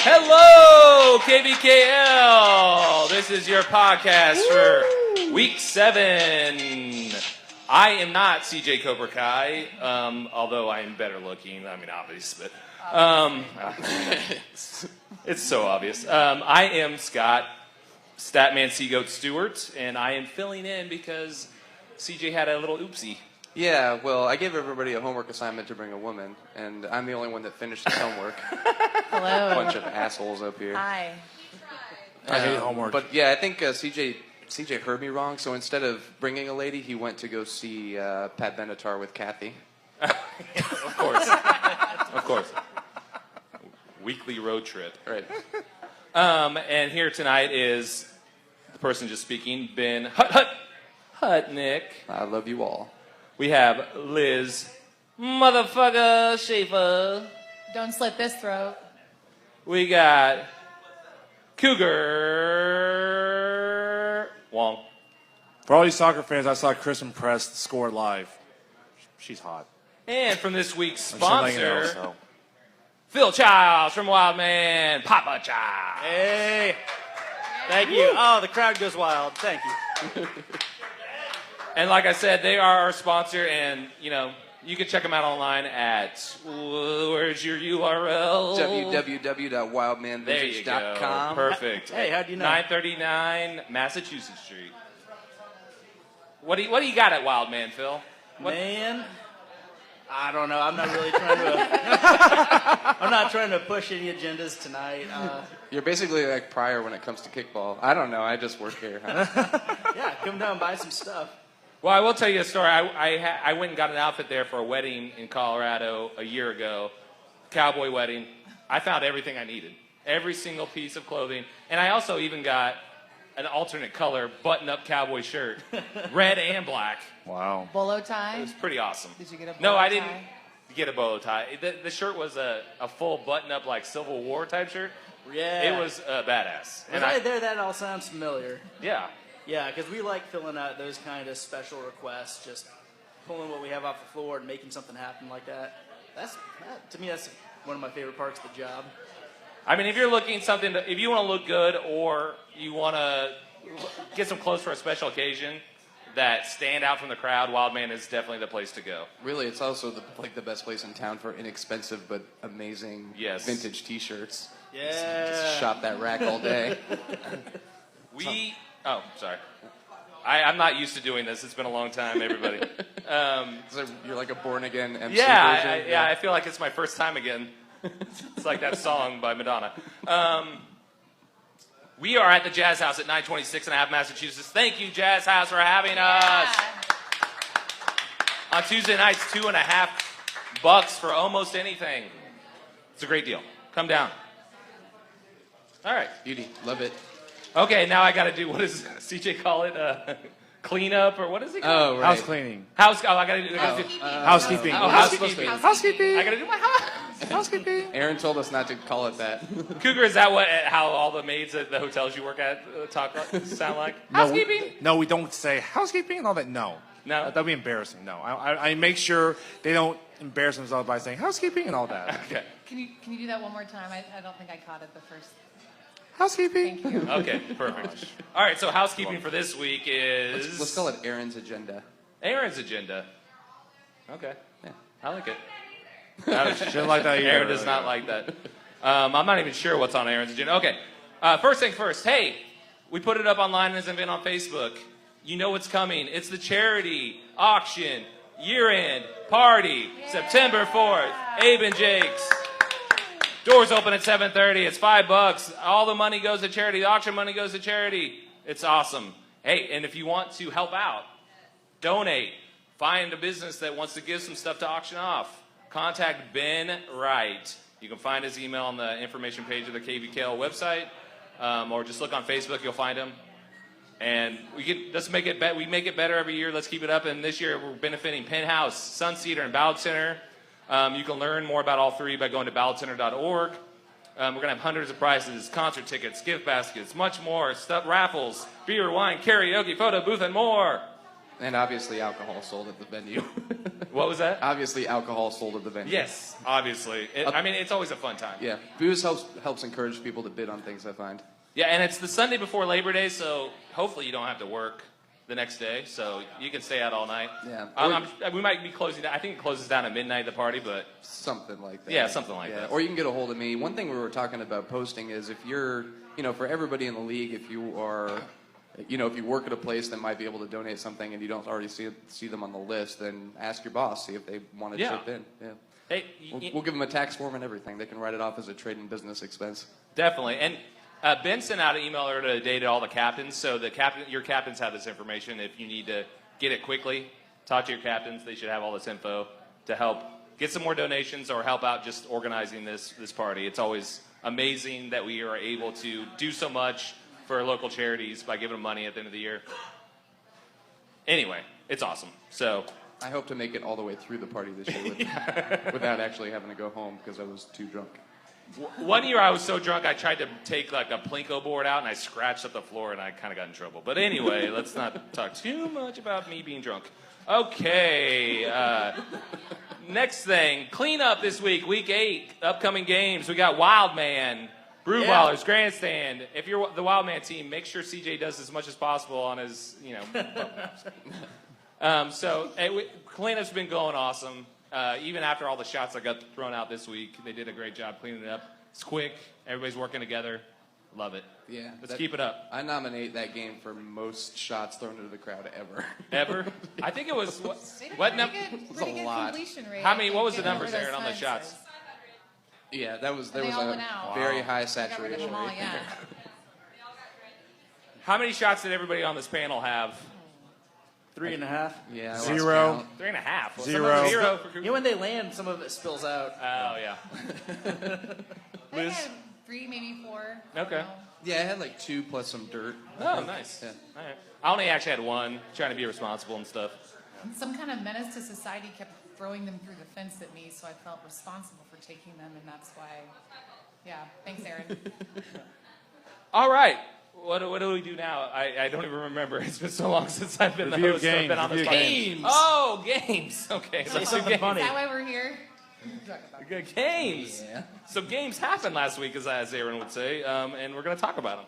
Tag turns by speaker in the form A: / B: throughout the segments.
A: Hello, KBKL. This is your podcast for week 7. I am not CJ Cobra Kai, although I am better looking. I mean, obvious, but it's so obvious. I am Scott, Statman Seagoat Stewart, and I am filling in because CJ had a little oopsie.
B: Yeah, well, I gave everybody a homework assignment to bring a woman, and I'm the only one that finished his homework.
C: Hello.
B: Bunch of assholes up here.
C: Hi.
D: I hate homework.
B: But yeah, I think CJ heard me wrong, so instead of bringing a lady, he went to go see Pat Benatar with Kathy.
A: Of course. Of course. Weekly road trip.
B: Right.
A: And here tonight is the person just speaking, Ben Hutnick.
B: I love you all.
A: We have Liz motherfucker Schaefer.
C: Don't slit this throat.
A: We got Cougar Wong.
D: For all you soccer fans, I saw Kristen Press score live. She's hot.
A: And from this week's
D: I'm just letting you know,
A: sponsor,
D: so.
A: Phil Childs from Wildman, Papa Child.
E: Hey, thank you. Oh, the crowd goes wild. Thank you.
A: And like I said, they are our sponsor, and, you know, you can check them out online at, where's your URL?
B: www.wildmanvintage.com.
A: There you go. Perfect.
E: Hey, how'd you know?
A: 939 Massachusetts Street. What do you got at Wildman, Phil?
E: Man, I don't know. I'm not really trying to. I'm not trying to push any agendas tonight.
B: You're basically like Pryor when it comes to kickball. I don't know. I just work here.
E: Yeah, come down and buy some stuff.
A: Well, I will tell you a story. I went and got an outfit there for a wedding in Colorado a year ago, cowboy wedding. I found everything I needed, every single piece of clothing, and I also even got an alternate color button-up cowboy shirt, red and black.
D: Wow.
C: Bolo
A: It
C: tie?
A: was pretty awesome.
C: Did you get a bolo
A: No, I
C: tie?
A: didn't get a bolo tie. The shirt was a full button-up like Civil War type shirt.
E: Yeah.
A: It was badass.
E: And right there, that all sounds familiar.
A: Yeah.
E: Yeah, because we like filling out those kind of special requests, just pulling what we have off the floor and making something happen like that. To me, that's one of my favorite parts of the job.
A: I mean, if you're looking if you want to look good or you want to get some clothes for a special occasion that stand out from the crowd, Wildman is definitely the place to go.
B: Really, it's also the best place in town for inexpensive but amazing vintage T-shirts.
E: Yeah.
B: Just shop that rack all day.
A: Oh, sorry. I'm not used to doing this. It's been a long time, everybody.
B: So you're like a born-again MC version?
A: I feel like it's my first time again. It's like that song by Madonna. We are at the Jazz House at 926 and a half Massachusetts. Thank you, Jazz House, for having us. On Tuesday nights, $2.50 for almost anything. It's a great deal. Come down. All right.
B: Beauty. Love it.
A: Okay, now I got to do, what does CJ call it? Cleanup, or what is it called?
B: Oh, right.
D: House cleaning.
A: I got to do
D: Housekeeping.
A: housekeeping.
D: Housekeeping.
A: I got to do my house.
D: Housekeeping.
B: Aaron told us not to call it that.
A: Cougar, is that how all the maids at the hotels you work at sound like? Housekeeping?
D: No, we don't say housekeeping and all that. No.
A: No?
D: That'd be embarrassing. No. I make sure they don't embarrass themselves by saying housekeeping and all that.
A: Okay.
C: Can you do that one more time? I don't think I caught it the first.
D: Housekeeping.
C: Thank you.
A: Okay, perfect. All right, so housekeeping for this week is...
B: Let's call it Aaron's agenda.
A: Aaron's agenda. Okay.
B: Yeah.
A: I like it.
D: She didn't like that either.
A: Aaron does not like that. I'm not even sure what's on Aaron's agenda. Okay, first thing first. Hey, we put it up online as an event on Facebook. You know what's coming. It's the charity auction year-end party, September 4th. Abe and Jake's. Doors open at 7:30. It's $5. All the money goes to charity. The auction money goes to charity. It's awesome. Hey, and if you want to help out, donate, find a business that wants to give some stuff to auction off, contact Ben Wright. You can find his email on the information page of the KVKL website, or just look on Facebook. You'll find him. And let's make it we make it better every year. Let's keep it up. And this year we're benefiting Penthouse, Sunseater, and Ballard Center. You can learn more about all three by going to ballardcenter.org. We're going to have hundreds of prizes, concert tickets, gift baskets, much more, raffles, beer, wine, karaoke, photo booth, and more.
B: And obviously alcohol sold at the venue.
A: What was that?
B: Obviously alcohol sold at the venue.
A: Yes, obviously. I mean, it's always a fun time.
B: Yeah. Booze helps encourage people to bid on things, I find.
A: Yeah, and it's the Sunday before Labor Day, so hopefully you don't have to work the next day, so you can stay out all night.
B: Yeah.
A: We might be closing down. I think it closes down at midnight, the party, but
B: Something like that.
A: yeah, something like that.
B: Or you can get a hold of me. One thing we were talking about posting is if you're, for everybody in the league, if you are, if you work at a place that might be able to donate something and you don't already see them on the list, then ask your boss, see if they want to chip in. Yeah.
A: Hey,
B: We'll give them a tax form and everything. They can write it off as a trade and business expense.
A: definitely. And Ben sent out an email earlier today to all the captains, so your captains have this information. If you need to get it quickly, talk to your captains. They should have all this info to help get some more donations or help out just organizing this party. It's always amazing that we are able to do so much for local charities by giving them money at the end of the year. Anyway, it's awesome. So
B: I hope to make it all the way through the party this year without actually having to go home because I was too drunk.
A: one year I was so drunk I tried to take like a Plinko board out and I scratched up the floor and I kind of got in trouble. But anyway, let's not talk too much about me being drunk. Okay, next thing, cleanup this week, week 8, upcoming games. We got Wildman, Brewballers, Grandstand. If you're the Wildman team, make sure CJ does as much as possible on his, cleanup's been going awesome. Even after all the shots that got thrown out this week, they did a great job cleaning it up. It's quick. Everybody's working together. Love it.
B: Yeah.
A: Let's keep it up.
B: I nominate that game for most shots thrown into the crowd ever.
A: Ever? I think it was
C: They did
A: what
C: pretty
A: number?
C: good, pretty good
B: lot.
C: completion rate.
A: How many? What was the
C: getting
A: numbers,
C: rid of
A: Aaron, on the
C: stunts.
A: shots?
B: Yeah, there was
C: they all went
B: a
C: out.
B: very high
C: Got rid of
B: saturation
C: them all,
B: rate.
C: yeah.
A: How many shots did everybody on this panel have?
E: 3.5.
B: Yeah, I lost
D: 0.
B: count.
A: 3.5. Well,
D: 0.
A: 0 for
E: When they land, some of it spills out.
A: Oh yeah.
C: I think I had 3, maybe 4. I don't
A: Okay.
C: know.
B: Yeah, I had like 2 plus some dirt.
A: Oh, nice.
B: Yeah.
A: All right. I only actually had 1, trying to be responsible and stuff.
C: Some kind of menace to society kept throwing them through the fence at me, so I felt responsible for taking them, and that's why. Yeah, thanks, Aaron.
A: All right. What do we do now? I don't even remember. It's been so long since I've been the
D: Review
A: host. I've been on this
D: games.
A: podcast.
E: Games.
A: Oh, games. Okay. So
E: something
A: games.
E: funny.
C: Is that why we're here?
A: Good games.
B: Yeah.
A: So games happened last week, as Aaron would say, and we're going to talk about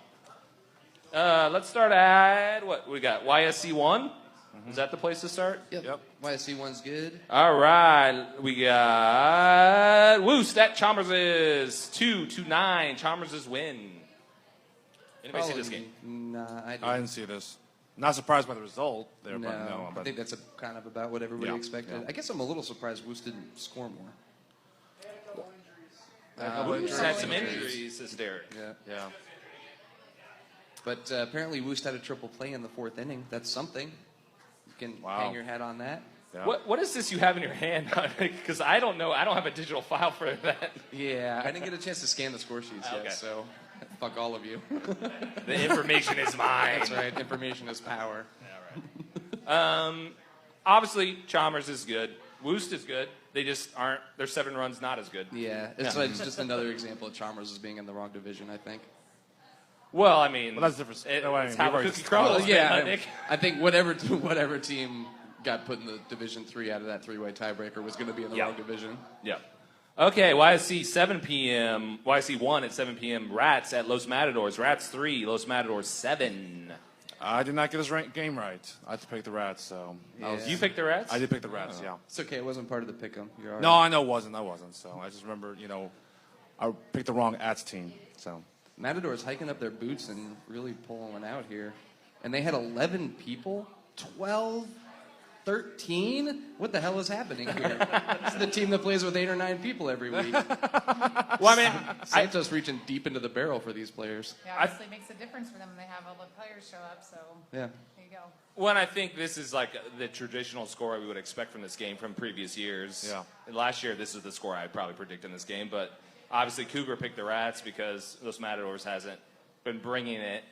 A: them. Let's start at what we got. YSC 1. Is that the place to start?
B: Yep. YSC 1's good.
A: All right, we got Woost at Chalmers' 2-9. Chalmers' win. Anybody see this game?
B: Nah, I
D: I didn't see this. Not surprised by the result there,
B: No,
D: but no.
B: I
D: But
B: think that's kind of about what everybody
D: Yeah,
B: expected.
D: yeah.
B: I guess I'm a little surprised Woos didn't score more.
A: Woost had some injuries, says Derek.
B: Yeah.
D: yeah.
B: But apparently Woos had a triple play in the 4th inning. That's something. You can
D: Wow.
B: hang your hat on that.
D: Yeah.
A: What is this you have in your hand? Because I don't know. I don't have a digital file for that.
B: Yeah, I didn't get a chance to scan the score sheets
A: Okay.
B: yet, so fuck all of you.
A: The information is mine.
B: That's right. Information is power.
A: Obviously, Chalmers is good. Woost is good. They just aren't. Their 7 runs not as good.
B: Yeah, it's like just another example of Chalmers as being in the wrong division, I think.
A: Well, I mean,
D: Well, that's different. No, I mean,
A: it's how
D: we've already
A: cookie
D: discussed
A: crumbles.
B: Well, yeah,
A: Nick.
B: I think whatever team got put in the Division 3 out of that 3-way tiebreaker was going to be in the
A: Yeah.
B: wrong division.
A: Yeah. Okay, YSC 7 p.m. YSC 1 at 7 p.m. Rats at Los Matadors. Rats 3, Los Matadors 7.
D: I did not get this game right. I had to pick the Rats, so
B: Yeah.
A: You picked the Rats?
D: I did pick the Rats. Yeah.
B: It's okay. It wasn't part of the pick'em. You're all right.
D: No, I know it wasn't. I wasn't. So I just remember, I picked the wrong Ats team. So
B: Matadors hiking up their boots and really pulling one out here. And they had 11 people? 12? 13? What the hell is happening here? This is the team that plays with 8 or 9 people every week.
A: Well, I mean,
B: Santos reaching deep into the barrel for these players.
C: Yeah, obviously it makes a difference for them when they have all the players show up, so
B: Yeah.
C: there you go.
A: Well, I think this is like the traditional score we would expect from this game from previous years.
D: Yeah.
A: And last year, this is the score I'd probably predict in this game. But obviously, Cougar picked the Rats because Los Matadors hasn't been bringing it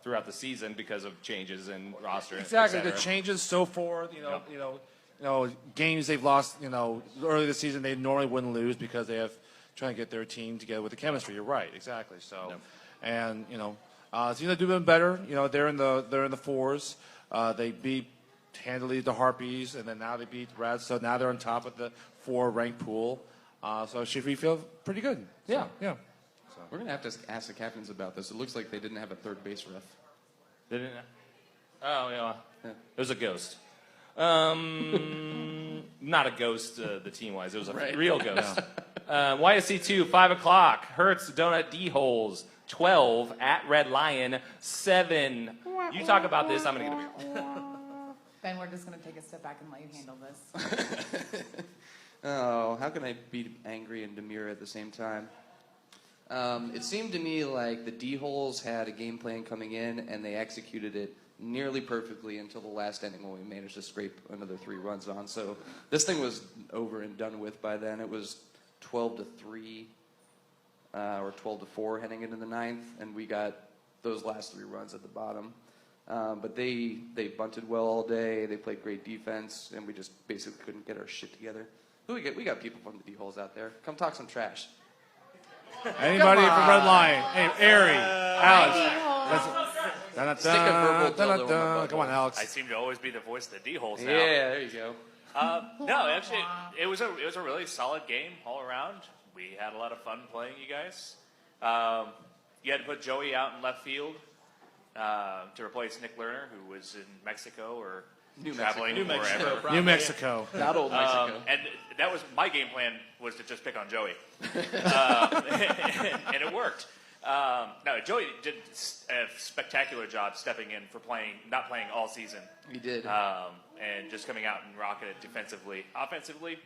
A: throughout the season because of changes in roster.
D: exactly
A: et
D: the
A: cetera.
D: changes so forth. Games they've lost. Early this season they normally wouldn't lose because they have trying to get their team together with the chemistry. You're right, exactly. So,
A: Yep.
D: and so they're doing better. They're in the 4s. They beat handily the Harpies, and then now they beat the Reds, so now they're on top of the 4-ranked pool. So we feel pretty good.
A: Yeah.
D: Yeah.
B: We're going to have to ask the captains about this. It looks like they didn't have a third base ref.
A: They didn't. Oh yeah.
B: Yeah.
A: It was a ghost. Not a ghost, the team wise. It was a real ghost. YSC 2, 5 o'clock. Hertz Donut D holes 12 at Red Lion 7. You talk about this. I'm gonna get a beer.
C: Ben, we're just going to take a step back and let you handle this.
B: Oh, how can I be angry and demure at the same time? It seemed to me like the D-holes had a game plan coming in, and they executed it nearly perfectly until the last inning when we managed to scrape another 3 runs on. So this thing was over and done with by then. It was 12-3 or 12-4 heading into the 9th, and we got those last 3 runs at the bottom. But they bunted well all day. They played great defense, and we just basically couldn't get our shit together. Who we got people from the D-holes out there. Come talk some trash.
D: Anybody from Red Lion? Hey, Ari, Alex.
B: Stick a verbal dildo in my butt.
D: Come on, Alex.
F: I seem to always be the voice of the D-holes now.
B: Yeah, there you go.
F: No, actually, it was a really solid game all around. We had a lot of fun playing you guys. You had to put Joey out in left field to replace Nick Lerner, who was in Mexico or traveling wherever.
D: New Mexico.
B: Not old Mexico.
F: And that was my game plan, was to just pick on Joey, and it worked. No, Joey did a spectacular job stepping in for not playing all season.
B: He did.
F: And just coming out and rocking it defensively. Offensively,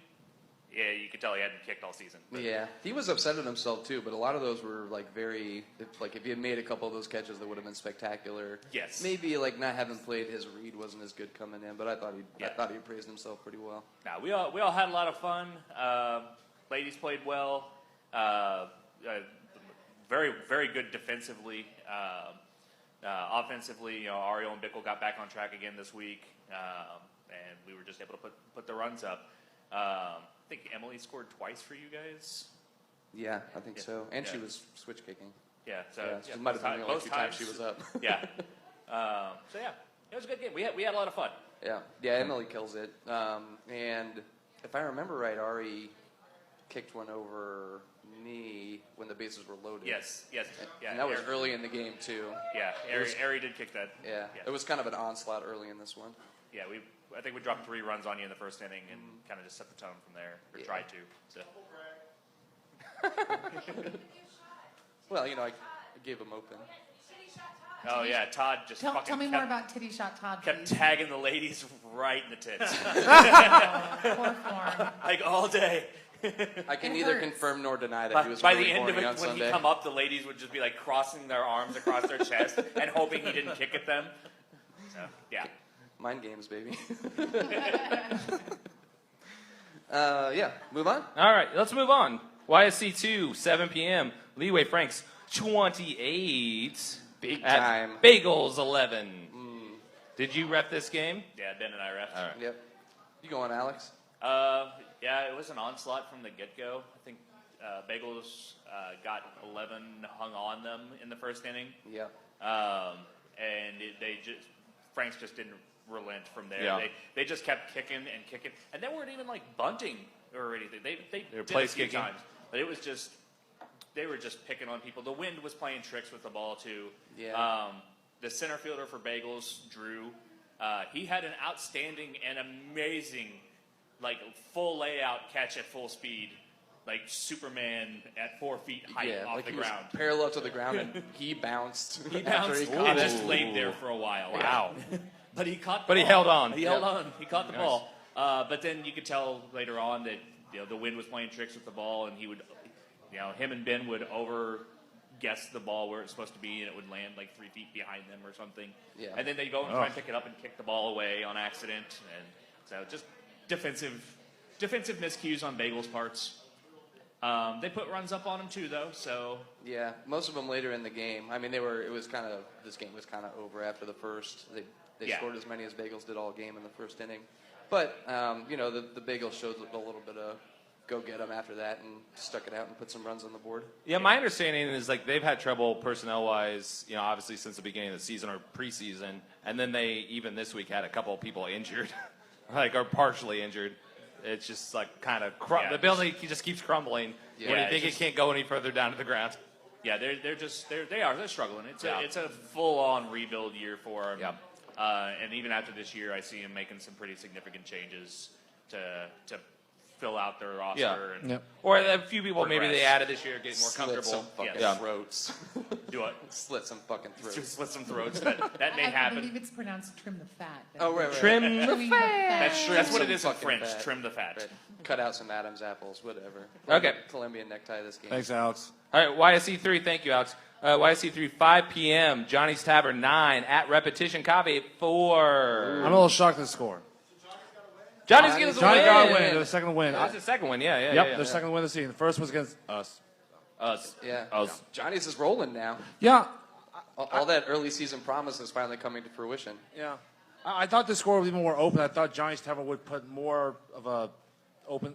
F: yeah, you could tell he hadn't kicked all season. But
B: Yeah, he was upset at himself too, but a lot of those were like if he had made a couple of those catches, that would have been spectacular.
F: Yes.
B: Maybe like not having played, his read wasn't as good coming in, but I thought he praised himself pretty well.
F: Now we all had a lot of fun. Ladies played well. Very, very good defensively. Offensively, Ariel and Bickle got back on track again this week, and we were just able to put the runs up. I think Emily scored twice for you guys.
B: Yeah, I think so. And she
F: Yeah.
B: was switch kicking.
F: Yeah, so
B: It might have been the only few times she was up.
F: Yeah. So yeah, it was a good game. We had a lot of fun.
B: Yeah, Emily kills it. And if I remember right, Ari kicked one over me when the bases were loaded.
F: Yes. Yeah.
B: And that was early in the game too.
F: Yeah, Ari did kick that.
B: Yeah, it was kind of an onslaught early in this one.
F: Yeah, I think we dropped 3 runs on you in the first inning and kind of just set the tone from there, or tried to. So.
B: Well, I gave him open.
F: Oh yeah, Todd just
C: Tell
F: fucking
C: me
F: kept,
C: more about Titty Shot Todd,
F: kept
C: please.
F: tagging the ladies right in the tits,
C: Poor form.
F: like all day.
B: I can
C: It
B: neither
C: hurts.
B: confirm nor deny that he was
F: By the
B: really
F: end of
B: horny
F: it,
B: on
F: when
B: Sunday.
F: he come up, the ladies would just be like crossing their arms across their chest and hoping he didn't kick at them. So yeah.
B: Mind games, baby. Yeah, move on.
A: All right, let's move on. YSC 2, 7 p.m. Leeway Franks 28.
B: Big
A: at
B: time.
A: Bagels 11. Did you rep this game?
F: Yeah, Ben and I ref.
A: All right.
B: Yep. You going, Alex?
F: Yeah, it was an onslaught from the get-go. I think Bagels got 11 hung on them in the first inning.
B: Yep.
F: And Franks just didn't relent from there.
A: Yeah.
F: They just kept kicking and kicking, and they weren't even like bunting or anything. They
A: were
F: did
A: place
F: a few
A: kicking.
F: times, but it was just they were just picking on people. The wind was playing tricks with the ball too.
B: Yeah.
F: The center fielder for Bagels, Drew, he had an outstanding and amazing, like full layout catch at full speed, like Superman at 4 feet height off
B: like
F: the
B: he was
F: ground.
B: parallel to the ground, and he bounced.
F: He
B: after
F: bounced
B: he
F: and
B: caught
F: just
B: it.
F: laid there for a while.
A: Wow.
F: But he caught.
A: But he held on.
F: He held on. He caught the ball. But then you could tell later on that the wind was playing tricks with the ball, and he would, him and Ben would over guess the ball where it's supposed to be, and it would land like 3 feet behind them or something.
B: Yeah.
F: And then they go and try and pick it up and kick the ball away on accident, and so just defensive miscues on Bagel's parts. They put runs up on him too, though. So
B: Yeah, most of them later in the game. I mean, this game was kind of over after the first. They scored as many as Bagels did all game in the first inning. But, the Bagels showed a little bit of go get them after that and stuck it out and put some runs on the board.
A: Yeah, my understanding is like they've had trouble personnel-wise, obviously since the beginning of the season or preseason, and then they even this week had a couple of people injured, or partially injured. It's just like kind of the building just keeps crumbling.
B: Yeah,
A: when you think it can't go any further down to the ground.
F: Yeah, they're struggling. It's a full-on rebuild year for them.
A: Yeah.
F: And even after this year, I see them making some pretty significant changes to fill out their roster.
A: Yeah.
F: And
D: Yep.
A: Or a few people maybe
F: Progress.
A: they added this year getting more
B: Slit
A: comfortable.
B: some fucking
A: Yeah.
B: throats.
F: do what?
B: Slit some fucking throats.
F: Just slit some throats. That may
C: I
F: happen.
C: believe it's pronounced trim the fat.
B: Oh, right.
A: Trim the
C: Trimming the fat.
F: That's what it
B: Some
F: is in
B: fucking
F: French.
B: fat.
F: Trim the fat.
B: Right. Cut out some Adam's apples, whatever.
A: Okay.
B: Colombian necktie this game.
D: Thanks, Alex.
A: All right, YSC3, thank you, Alex. YSC3, 5 p.m., Johnny's Tavern, 9, at Repetition Coffee, 4.
D: I'm a little shocked at the score.
A: Johnny's getting the
D: Johnny
A: win.
D: got a win. The second win.
A: That's the second one, yeah.
D: Yep, their second win of the season. The first was against us.
A: Us.
B: Yeah.
A: Us.
B: Johnny's is rolling now.
D: Yeah,
B: All that early season promise is finally coming to fruition.
D: yeah. I thought the score would be more open. I thought Johnny's Tavern would put more of a open,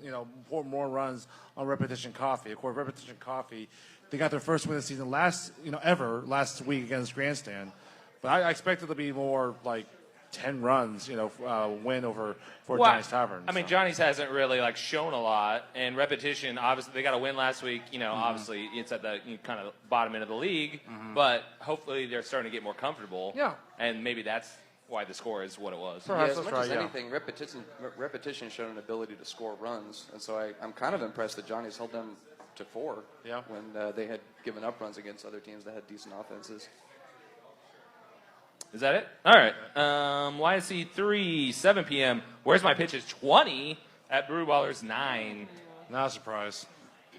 D: more runs on Repetition Coffee. Of course, Repetition Coffee, they got their first win of the season last week against Grandstand. But I expected it to be more like 10 runs, win over for Johnny's Tavern.
A: I mean, Johnny's hasn't really shown a lot, and Repetition, obviously, they got a win last week. Obviously, it's at the kind of bottom end of the league, but hopefully they're starting to get more comfortable.
D: Yeah.
A: And maybe that's why the score is what it was.
B: Yeah,
D: Perhaps
B: as
D: that's
B: much as
D: right, yeah.
B: anything, repetition showed an ability to score runs, and so I'm kind of impressed that Johnny's held them to 4
D: Yeah.
B: when they had given up runs against other teams that had decent offenses.
A: Is that it? All right. YSC 3, 7 p.m. Where's My Pitch is 20 at Brew Ballers 9.
D: Not a surprise.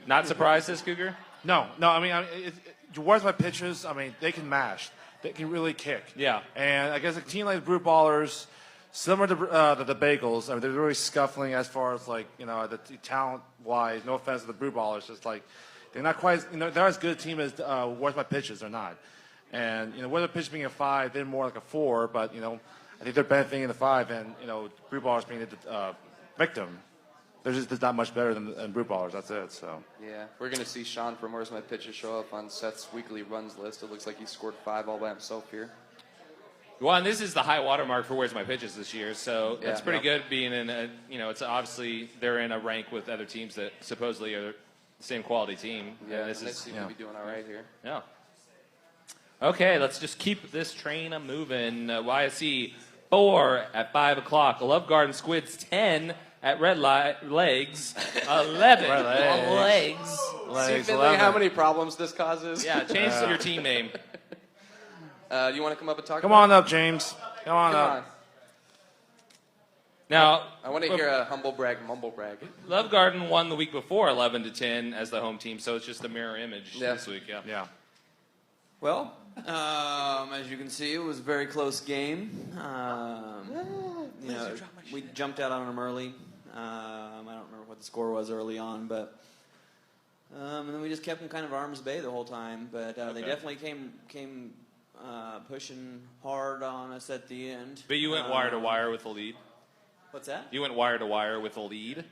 A: Not surprised, says Cougar?
D: No. I mean, Where's My Pitches? I mean, they can mash. They can really kick.
A: Yeah.
D: And I guess a team like the Brew Ballers, similar to the Bagels, I mean, they're really scuffling as far as the talent-wise. No offense to the Brew Ballers, just they're not quite. They're as good a team as Where's My Pitches. They're not. And whether pitch being a 5, they're more like a 4. But I think they're benefiting in the 5, and Brew Ballers being the victim. They're just not much better than Brew Ballers. That's it. So.
B: Yeah, we're going to see Sean from Where's My Pitches show up on Seth's weekly runs list. It looks like he scored 5 all by himself here.
A: Well, and this is the high watermark for Where's My Pitches this year, so that's
B: Yeah.
A: pretty good being in it's obviously they're in a rank with other teams that supposedly are the same quality team.
B: Yeah,
A: And
B: and
A: this
B: they
A: is,
B: seem to be doing all right here.
A: yeah. Okay, let's just keep this train moving. YSC 4 at 5 o'clock. Love Garden Squids 10 at Red Legs 11.
D: Red Legs.
B: See, Finley, how many problems this causes?
A: Yeah, change your team name.
B: You want to come up and talk
D: Come
B: about
D: on up, James. Come on
B: it? Come
D: up.
B: on.
A: Now,
B: I want to hear a humble brag, mumble brag.
A: Love Garden won the week before 11-10 as the home team, so it's just a mirror image
B: Yeah.
A: this week. Yeah.
D: Yeah.
G: Well, as you can see, it was a very close game. We jumped out on them early. I don't remember what the score was early on, but and then we just kept them kind of arm's bay the whole time. But they definitely came pushing hard on us at the end.
A: But you went wire to wire with the lead.
G: What's that?
A: You went wire to wire with the lead.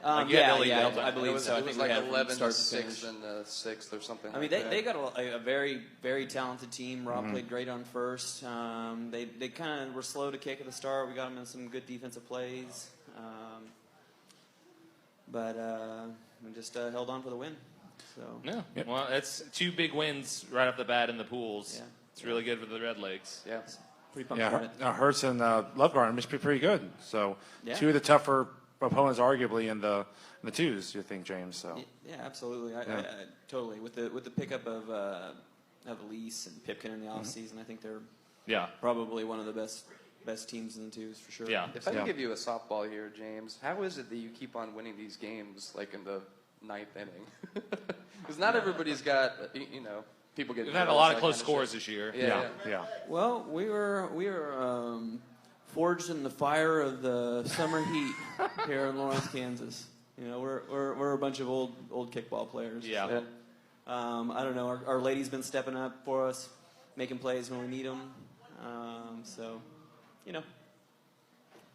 A: Like you had
G: Yeah,
A: the lead the whole time.
G: I believe
B: It was,
G: so. I
B: it
G: think
B: was
G: we
B: like
G: had from
B: 11
G: start
B: to
G: to
B: 6
G: finish.
B: and 6th or something
G: I mean,
B: like that.
G: they got a very, very talented team. Rob played great on first. They kind of were slow to kick at the start. We got them in some good defensive plays. But we just held on for the win. So
A: Yeah. Well, it's 2 big wins right off the bat in the pools.
G: Yeah.
A: It's really good for the Red Legs.
B: Yeah.
G: pretty pumped
D: Yeah,
G: for it.
D: Hertz and Love Garden must be pretty good. So
G: Yeah.
D: 2 of the tougher opponents, arguably in the 2s. You think, James? So
G: Yeah, absolutely. I totally with the pickup of Elise and Pipkin in the offseason, I think they're
A: Yeah.
G: probably one of the best teams in the 2s for sure.
A: Yeah.
B: If I
D: Yeah.
B: can give you a softball here, James, how is it that you keep on winning these games like in the 9th inning? Because not everybody's got, people get.
A: We've had a
B: nervous,
A: lot of
B: that
A: close
B: kind
A: scores
B: shit.
A: this year.
B: Yeah.
G: Well, we were forged in the fire of the summer heat here in Lawrence, Kansas. We're a bunch of old kickball players.
A: Yeah.
G: So, I don't know. Our lady's been stepping up for us, making plays when we need them.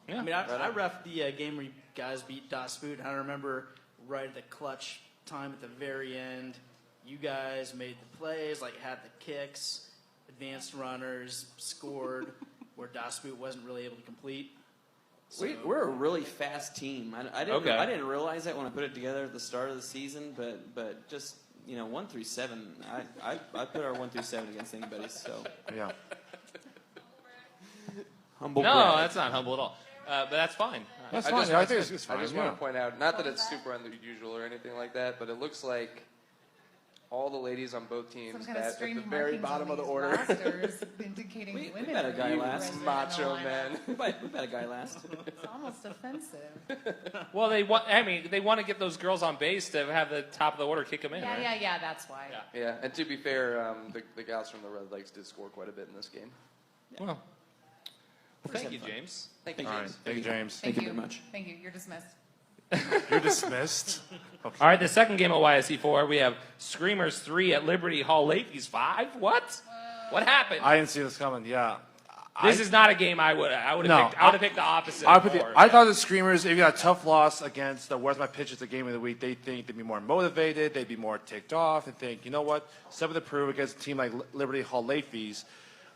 A: Yeah.
E: I mean, I reffed the game where you guys beat Das Boot, and I remember right at the clutch time at the very end. You guys made the plays, like had the kicks, advanced runners, scored, where Dasboot wasn't really able to complete. So,
G: We're a really fast team. I didn't realize that when I put it together at the start of the season, but just 1 through 7, I put our 1 through 7 against anybody. So
D: Yeah.
G: humble.
A: No,
G: brag.
A: that's not humble at all. But that's fine.
D: That's
B: I
D: fine.
B: just,
D: I
B: want
D: think
B: to-
D: it's fine.
B: I just
D: yeah.
B: want to point out, not that it's super unusual or anything like that, but it looks like all the ladies on both
C: Some
B: teams
C: kind of
B: bat at the
C: strange
B: very
C: markings
B: bottom
C: on
B: of the
C: these
B: order.
C: rosters indicating
G: We
C: women
G: got a
C: are
G: guy
C: really
G: last.
C: resident in the
B: Macho
C: lineup.
B: men.
G: we bet a guy last.
C: It's almost offensive.
A: Well, they want to get those girls on base to have the top of the order kick them in.
C: Yeah,
A: right?
C: yeah, that's why.
A: Yeah.
B: Yeah, and to be fair, the gals from the Red Legs did score quite a bit in this game.
A: Well, thank you, James.
B: Thank you,
D: All right.
B: James.
D: Thank you, James.
G: Thank you very much.
C: Thank you. You're dismissed.
D: You're dismissed.
A: All right, the second game at YSC 4, we have Screamers 3 at Liberty Hall, Ladies 5. What? What happened?
D: I didn't see this coming. Yeah.
A: This is not a game I would have
D: No,
A: picked the opposite.
D: I thought the Screamers, if you got a tough loss against the Where's My Pitches, the game of the week, they think they'd be more motivated, they'd be more ticked off, and think, you know what, something to prove against a team like Liberty Hall late fees.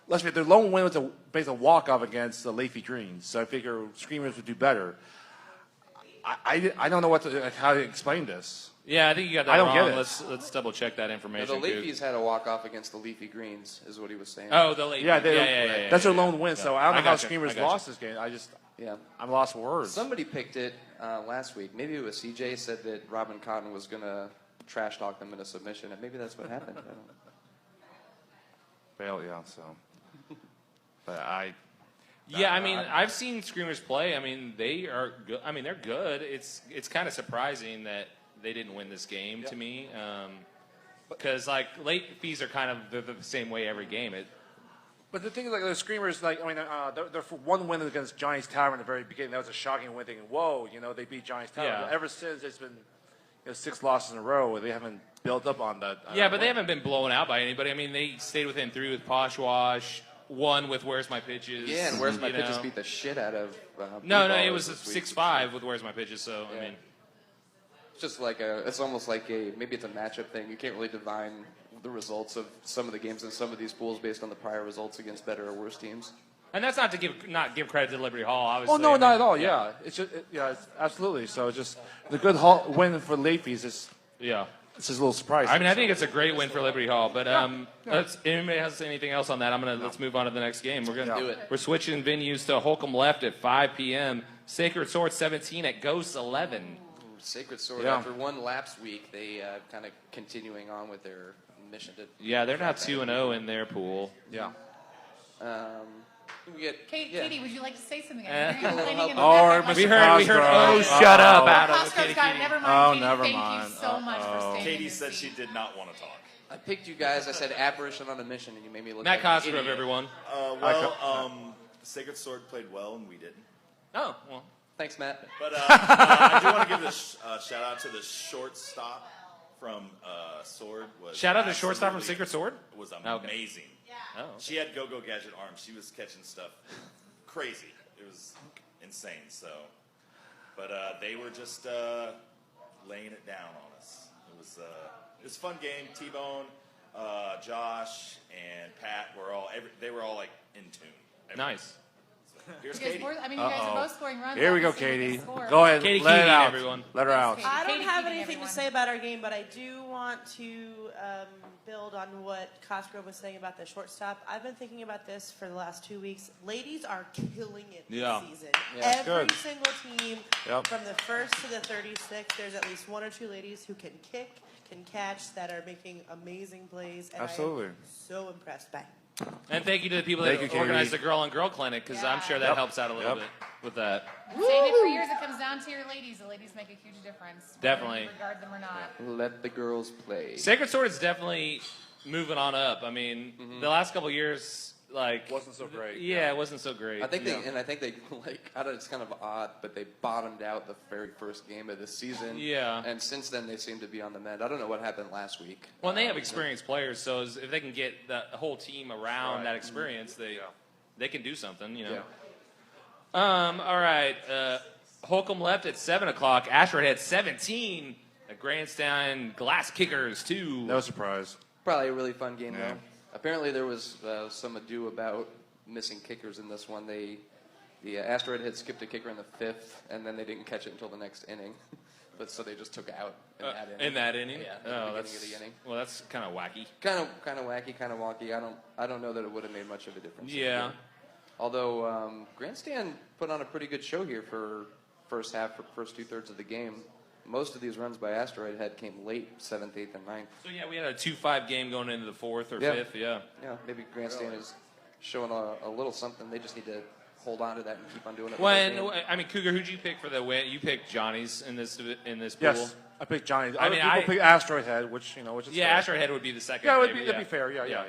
D: Let's be their lone win was basically a walk-off against the Leafy Greens, so I figure Screamers would do better. I don't know how to explain this.
A: Yeah, I think you got that
D: I don't
A: wrong.
D: get it.
A: Let's double check that
B: Now,
A: information.
B: the
A: too.
B: Leafys had a walk-off against the Leafy Greens, is what he was saying.
A: Oh, the Leafy.
D: Yeah,
A: yeah.
D: that's their lone win, so I don't know how
A: gotcha.
D: Screamers
A: I gotcha.
D: lost this game.
B: Yeah.
D: I'm lost for words.
B: Somebody picked it last week. Maybe it was CJ said that Robin Cotton was going to trash talk them in a submission, and maybe that's what happened. I don't know.
D: Fail, yeah, so. But
A: Yeah, I mean, I've seen Screamers play. I mean, they are good. I mean, they're good. It's kind of surprising that they didn't win this game to me, because like late fees are kind of the same way every game.
D: But the thing is, like, the Screamers, like, I mean, they're for one win against Johnny's Tower in the very beginning. That was a shocking win, thinking, whoa, they beat Johnny's Tower.
A: Yeah.
D: But ever since, it's been 6 losses in a row where they haven't built up on that.
A: Yeah, but they haven't been blown out by anybody. I mean, they stayed within 3 with Poshwash, 1 with Where's My Pitches.
B: Yeah, and Where's My
A: you
B: Pitches
A: know.
B: beat the shit out of
A: No,
B: Blue
A: it
B: Ballers
A: was
B: this week.
A: 6-5 with Where's My Pitches. So
B: Yeah.
A: I mean,
B: It's just like it's almost like maybe it's a matchup thing. You can't really divine the results of some of the games in some of these pools based on the prior results against better or worse teams.
A: and that's not to give credit to Liberty Hall. Obviously.
D: Oh, no,
A: I mean,
D: not at all, yeah. It's just, it's absolutely. So it's just the good win for late fees is
A: Yeah.
D: it's just a little surprising.
A: I mean, I think it's a great win for Liberty Hall. But anybody has anything else on that? Let's move on to the next game.
B: Do it.
A: We're switching venues to Holcomb Left at 5 p.m. Sacred Sword 17 at Ghosts 11.
B: Sacred Sword,
D: Yeah.
B: after one lapse week, they kind of continuing on with their mission to.
A: Yeah, they're now 2-0 in their pool.
D: Yeah.
B: We get,
C: Katie, would you like to say something?
A: Eh.
C: I'm complaining in the
D: Or
C: background.
A: We
C: Like,
A: heard.
D: Cosgrove.
A: Oh, shut up,
D: Uh-oh.
A: Adam.
C: Cosgrove's got it. Never mind,
D: Oh,
C: Katie.
D: never
C: Thank
D: mind.
C: you so much for staying in
H: Katie
C: your
H: said
C: seat.
H: she did not want to talk.
B: I picked you guys. I said apparition on a mission, and you made me look
A: Matt
B: like an
A: Cosgrove,
B: idiot.
A: everyone.
H: Sacred Sword played well and we didn't.
A: Oh, well.
B: Thanks, Matt.
H: But I do want to give a shout out to the shortstop from Sword.
A: Shout out to shortstop from
H: absolutely-
A: Sacred Sword?
H: Was
A: Okay.
H: amazing.
A: Oh.
H: She had go-go gadget arms. She was catching stuff crazy. It was insane. So, but they were just laying it down on us. It was a fun game. T-Bone, Josh, and Pat they were all like in tune.
A: Nice.
H: Here's
C: You guys
H: Katie.
C: you guys are both scoring runs.
D: Here we go,
C: obviously, with
D: Katie.
C: the score.
D: Go ahead.
A: Katie
D: let it
A: Keating,
D: out.
A: everyone.
D: Let her out.
C: Katie.
I: I don't
C: Katie
I: have
C: keeping
I: anything
C: everyone.
I: to say about our game, but I do want to build on what Cosgrove was saying about the shortstop. I've been thinking about this for the last 2 weeks. Ladies are killing it
A: Yeah.
I: this season.
B: Yeah,
I: Every
D: good.
I: single team,
D: Yep.
I: from the 1st to the 36, there's at least 1 or 2 ladies who can kick, can catch, that are making amazing plays. And
D: Absolutely.
I: I'm so impressed by it.
A: And thank you to the people
D: Thank
A: that
D: you, Katie.
A: organized the Girl on Girl Clinic, because I'm
C: Yeah.
A: sure that
D: Yep.
A: helps out a little
D: Yep.
A: bit with that.
C: I'm saying it for years. It comes down to your ladies. The ladies make a huge difference. whether
A: Definitely.
C: you regard them or not.
B: Let the girls play.
A: Sacred Sword is definitely moving on up. I mean, the last couple of years, like,
D: Wasn't so great.
A: Yeah, it wasn't so great.
B: I think they like. I don't. It's kind of odd, but they bottomed out the very first game of the season.
A: Yeah.
B: And since then, they seem to be on the mend. I don't know what happened last week.
A: Well, and they have experienced players, so if they can get the whole team around
D: Right.
A: that experience, they can do something, you know.
B: Yeah.
A: All right. Holcomb left at 7 o'clock. Ashford had 17. The grandstand glass kickers, too.
D: No surprise.
B: Probably a really fun game, though. Apparently, there was some ado about missing kickers in this one. The Asteroid had skipped a kicker in the 5th, and then they didn't catch it until the next inning. But so they just took it out in that inning.
A: In that inning?
B: Yeah, at the beginning of the inning.
A: Well, that's kind of wacky.
B: Kind of wacky, kind of wonky. I don't know that it would have made much of a difference.
A: Yeah.
B: Although Grandstand put on a pretty good show here for first 2/3 of the game. Most of these runs by Asteroid Head came late, 7th, 8th, and 9th.
A: So, yeah, we had a 2-5 game going into the 4th or
B: Yeah.
A: 5th, yeah.
B: Yeah, maybe Grandstand is showing a little something. They just need to hold on to that and keep on doing it.
A: Cougar, who'd you pick for the win? You picked Johnny's in this pool.
D: Yes, I picked Johnny.
A: I mean,
D: people pick Asteroid Head, which is
A: yeah,
D: fair.
A: Asteroid Head would be the second.
D: Yeah,
A: favorite,
D: that'd be fair. Yeah.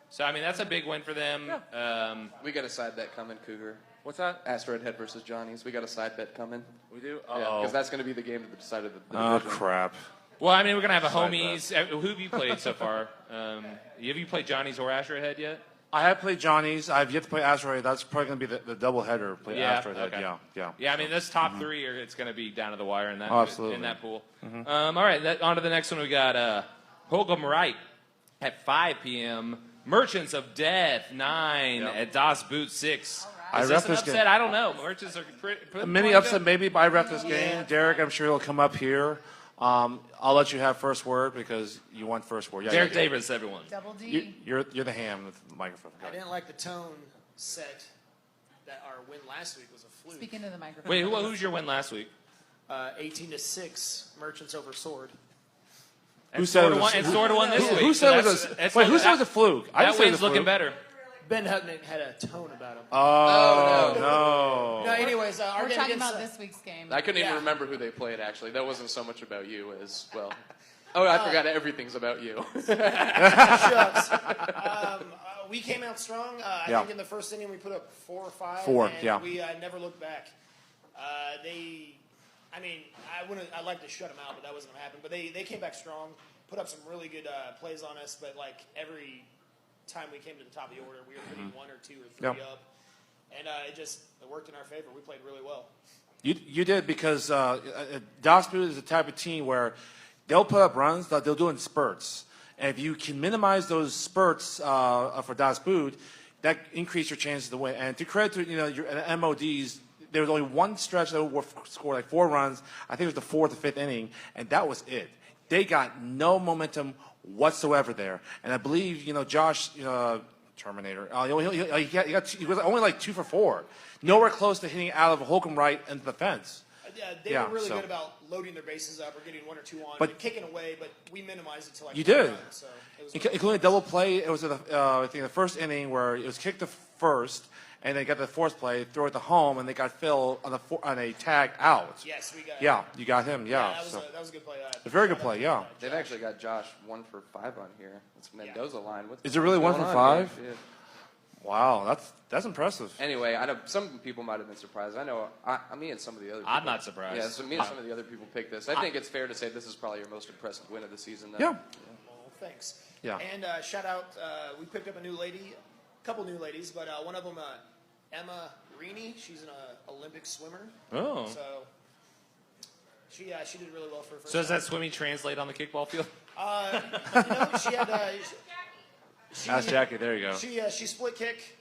A: So I mean, that's a big win for them.
D: Yeah.
B: We got a side bet coming, Cougar.
D: What's that?
B: Asteroid Head versus Johnny's. We got a side bet coming.
D: We do?
B: Because that's going to be the game that decided the
D: Oh,
B: division.
D: crap.
A: Well, I mean, we're gonna have a
D: Side
A: homies. Who have you played so far? Have you played Johnny's or Asteroid Head yet?
D: I have played Johnny's. I've yet to play Asteroid. That's probably going to be the double header. Play
A: Yeah,
D: Asteroid Head.
A: okay.
D: Yeah.
A: Yeah, I mean, this top three it's going to be down to the wire in that
D: Absolutely.
A: in that pool. All right, on to the next one. We got Holcomb Wright at 5 p.m. Merchants of Death 9 at Das Boot 6.
D: I
A: Is this
D: ref
A: an
D: this
A: upset?
D: game.
A: I don't know. Merchants are
D: A mini upset maybe, but I ref this game. Derek, I'm sure he'll come up here. I'll let you have first word because you want first word. Yeah,
A: Derek Davis, everyone.
C: Double D.
D: You're the ham with the microphone.
E: I didn't like the tone set that our win last week was a fluke.
C: Speak into the microphone.
A: Wait, who's your win last week?
E: 18-6, Merchants over Sword.
D: Who said it was
A: And Sword won this week.
D: Who said it was who said it was a fluke? I
A: That
D: didn't say it was
A: win's
D: a
A: looking
D: fluke.
A: better.
E: Ben Hutnick had a tone about him.
D: Oh,
E: No,
D: no.
E: anyways, our
C: We're
E: game
C: talking
E: against
C: about this week's game.
B: I couldn't even remember who they played, actually. That wasn't so much about you as, well. Oh, I forgot everything's about you.
E: Shucks. We came out strong. I
D: Yeah.
E: think in the first inning we put up 4 or 5.
D: Four,
E: and
D: yeah.
E: we never looked back. I'd like to shut them out, but that wasn't going to happen. But they came back strong, put up some really good plays on us, but like every time we came to the top of the order, we were putting 1 or 2 or 3
D: Yep.
E: up. And it worked in our favor. We played really well.
D: You did because Das Boot is the type of team where they'll put up runs that they'll do in spurts. And if you can minimize those spurts for Das Boot, that increase your chances to win. And to credit to your MODs, there was only one stretch that scored like 4 runs. I think it was the 4th or 5th inning, and that was it. They got no momentum whatsoever there. And I believe Josh Terminator. He was only like 2 for 4. Nowhere close to hitting out of Holcomb right into the fence.
E: They were really good about loading their bases up or getting 1 or 2 on,
D: But-
E: and kicking away, but we minimized it to like
D: You
E: 4
D: did.
E: runs, so it was
D: Including a double play. It was I think the first inning where it was kicked to first, and they got the fourth play, throw it to home, and they got Phil on a tag out.
E: Yes, we got.
D: Yeah, you got him. Yeah,
E: that was a good play.
D: a very good play. Yeah.
B: They've actually got Josh 1 for 5 on here. It's Mendoza line.
D: Is it really 1 for 5?
B: Yeah.
D: Wow, that's impressive.
B: Anyway, I know some people might have been surprised. I know me and some of the other people.
A: I'm not surprised.
B: Yeah, so me and some of the other people picked this. I think it's fair to say this is probably your most impressive win of the season. Though.
D: Yeah.
E: Well, thanks.
D: Yeah.
E: And shout out, we picked up a couple new ladies, but one of them, Emma Rini. She's an Olympic swimmer.
A: Oh.
E: So she did really well for her first.
A: So does
E: time.
A: that swimming translate on the kickball field?
E: She had.
D: Ask Jackie. There you go.
E: She split kick,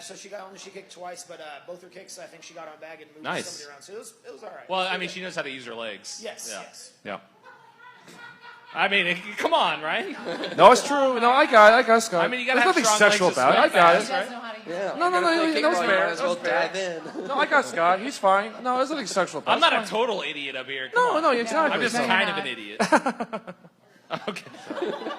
E: so she kicked twice, but both her kicks I think she got on bag and moved
A: Nice.
E: somebody around. So it was all right.
A: Well, I mean, she knows how to use her legs.
E: Yes,
A: Yeah.
E: yes.
D: Yeah.
A: I mean, come on, right?
D: No, it's true. No, I got it, Scott.
A: I mean, you gotta
D: There's
A: have
D: nothing
A: strong
D: sexual
A: legs to
D: about it. I
A: swim
D: got
C: He
A: fast,
D: it.
C: does know how to use it.
D: No, that was fair.
B: Might as well dive in.
D: No, I got Scott. He's fine. No, there's nothing sexual about it.
A: I'm not a total idiot up here. Come on.
D: No, exactly.
A: I'm just
C: No, you're
A: kind of
C: not.
A: an idiot. Okay.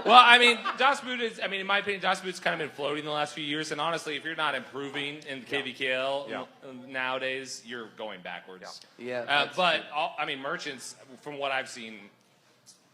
A: Well, I mean, Das Boot is, in my opinion, Das Boot's kind of been floating the last few years. And honestly, if you're not improving in KVKL nowadays, you're going backwards.
B: Yeah.
A: But, Merchants, from what I've seen,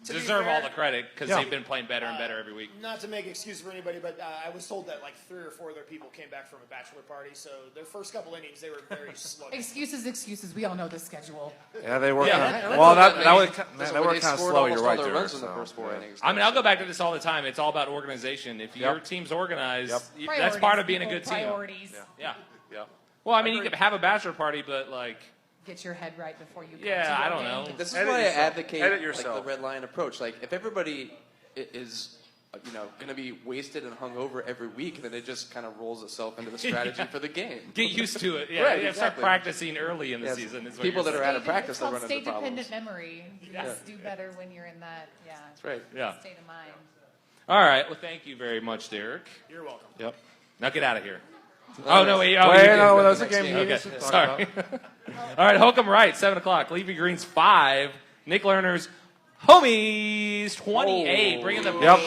E: To be
A: deserve
E: fair-
A: all the credit because
D: Yeah.
A: they've been playing better and better every week.
E: Not to make excuse for anybody, but I was told that like 3 or 4 other people came back from a bachelor party. So their first couple innings, they were very sluggish.
C: Excuses. We all know the schedule.
D: Yeah, they were.
A: Yeah.
D: Well, that
B: Listen,
D: were
B: when
D: kind
B: they
D: of
B: scored
D: slow.
B: almost
D: You're right
B: all their
D: there.
B: runs in the
D: so,
B: first 4
D: yeah.
B: innings.
A: I mean, I'll go back to this all the time. It's all about organization. If your team's organized, that's part of being a good team.
C: Priorities.
A: Yeah.
D: Yeah.
A: Well, I mean, you could have a bachelor party, but like
C: get your head right before you come
A: Yeah,
C: to your
A: I don't
C: game.
A: know.
B: This is
D: Edit
B: why
D: yourself.
B: I advocate
D: Edit
B: like
D: yourself.
B: the red line approach. Like if everybody is going to be wasted and hungover every week, then it just kind of rolls itself into the strategy for the game.
A: Get used to it. Yeah,
B: Right,
A: you have to start
B: exactly.
A: practicing early in the
B: Yes.
A: season. Is what
B: People
A: you're
B: that are
A: saying.
B: out of practice,
C: It's
B: they'll
C: called
B: run into problems.
C: state-dependent memory. You just do better when you're in that,
B: That's right.
A: Yeah.
C: state of mind.
A: All right. Well, thank you very much, Derek.
E: You're welcome.
A: Yep. Now get out of here. Oh, no, wait. Oh,
D: Wait,
A: you did.
D: no,
B: the
D: that's a
B: next
D: game.
B: game.
D: he
A: Okay,
D: needs to talk
A: sorry.
D: about.
A: All right, Holcomb Wright, 7 o'clock. Leafy Greens, 5. Nick Lerner's Homies, 28. Bringing the
D: Yep.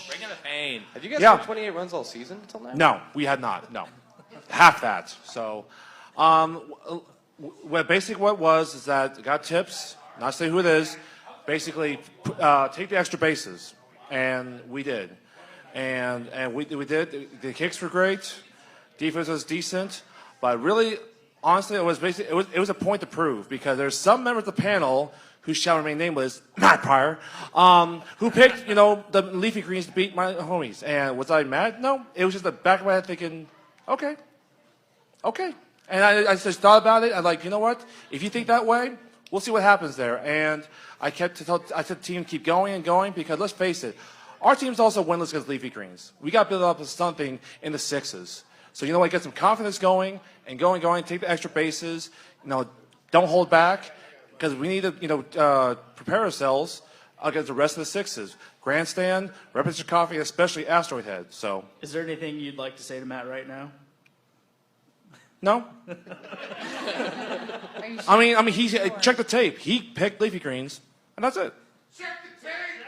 A: Bringing the pain.
B: Have you guys
D: Yeah.
B: scored 28 runs all season until now?
D: No, we had not. No, half that. So, basically what it was is that got tips. Not say who it is. Basically, take the extra bases, and we did, and we did. The kicks were great. Defense was decent, but really, honestly, it was a point to prove because there's some members of the panel who shall remain nameless, Matt Pryor, who picked the Leafy Greens to beat my homies. And was I mad? No, it was just the back of my head thinking, okay. And I just thought about it. I'm like, you know what? If you think that way, we'll see what happens there. And I said to the team, keep going and going because let's face it, our team's also winless against Leafy Greens. We got to build up something in the sixes. So you know what? Get some confidence going and going. Take the extra bases. Don't hold back because we need to prepare ourselves against the rest of the sixes. Grandstand, Representative Coffee, especially Asteroid Head. So
E: Is there anything you'd like to say to Matt right now?
D: no.
C: Are you sure?
D: I mean, check the tape. He picked Leafy Greens, and that's it.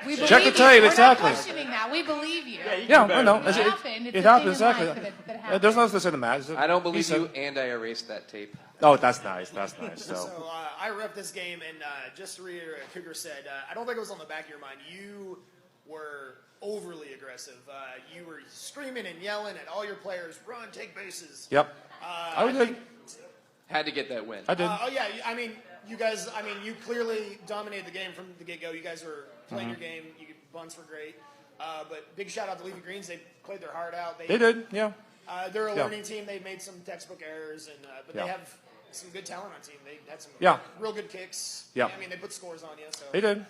C: We
D: Check
C: believe
D: the
C: you.
D: tape,
C: We're
D: exactly.
C: not questioning that. We believe you.
D: Yeah, I know.
C: It happened. It's
D: It
C: a
D: happened
C: thing in
D: exactly.
C: life that happened.
D: There's nothing to say to Matt.
B: I don't believe
D: He said-
B: you, and I erased that tape.
D: Oh, that's nice. That's nice. So.
J: So I rep this game, and just to reiterate what Cougar said, I don't think it was on the back of your mind. You were overly aggressive. You were screaming and yelling at all your players, run, take bases.
D: Yep. I did.
J: think-
B: Had to get that win.
D: I did.
J: Oh, yeah, I mean, you guys, you clearly dominated the game from the get-go. You guys were playing your game. Bunts were great. But big shout-out to Leafy Greens. They played their heart out.
D: They did. Yeah.
J: They're a
D: Yeah.
J: learning team. They made some textbook errors, but
D: Yeah.
J: they have some good talent on team. They had some
D: Yeah.
J: real good kicks.
D: Yeah.
J: I mean, they put scores on you. So.
D: They did.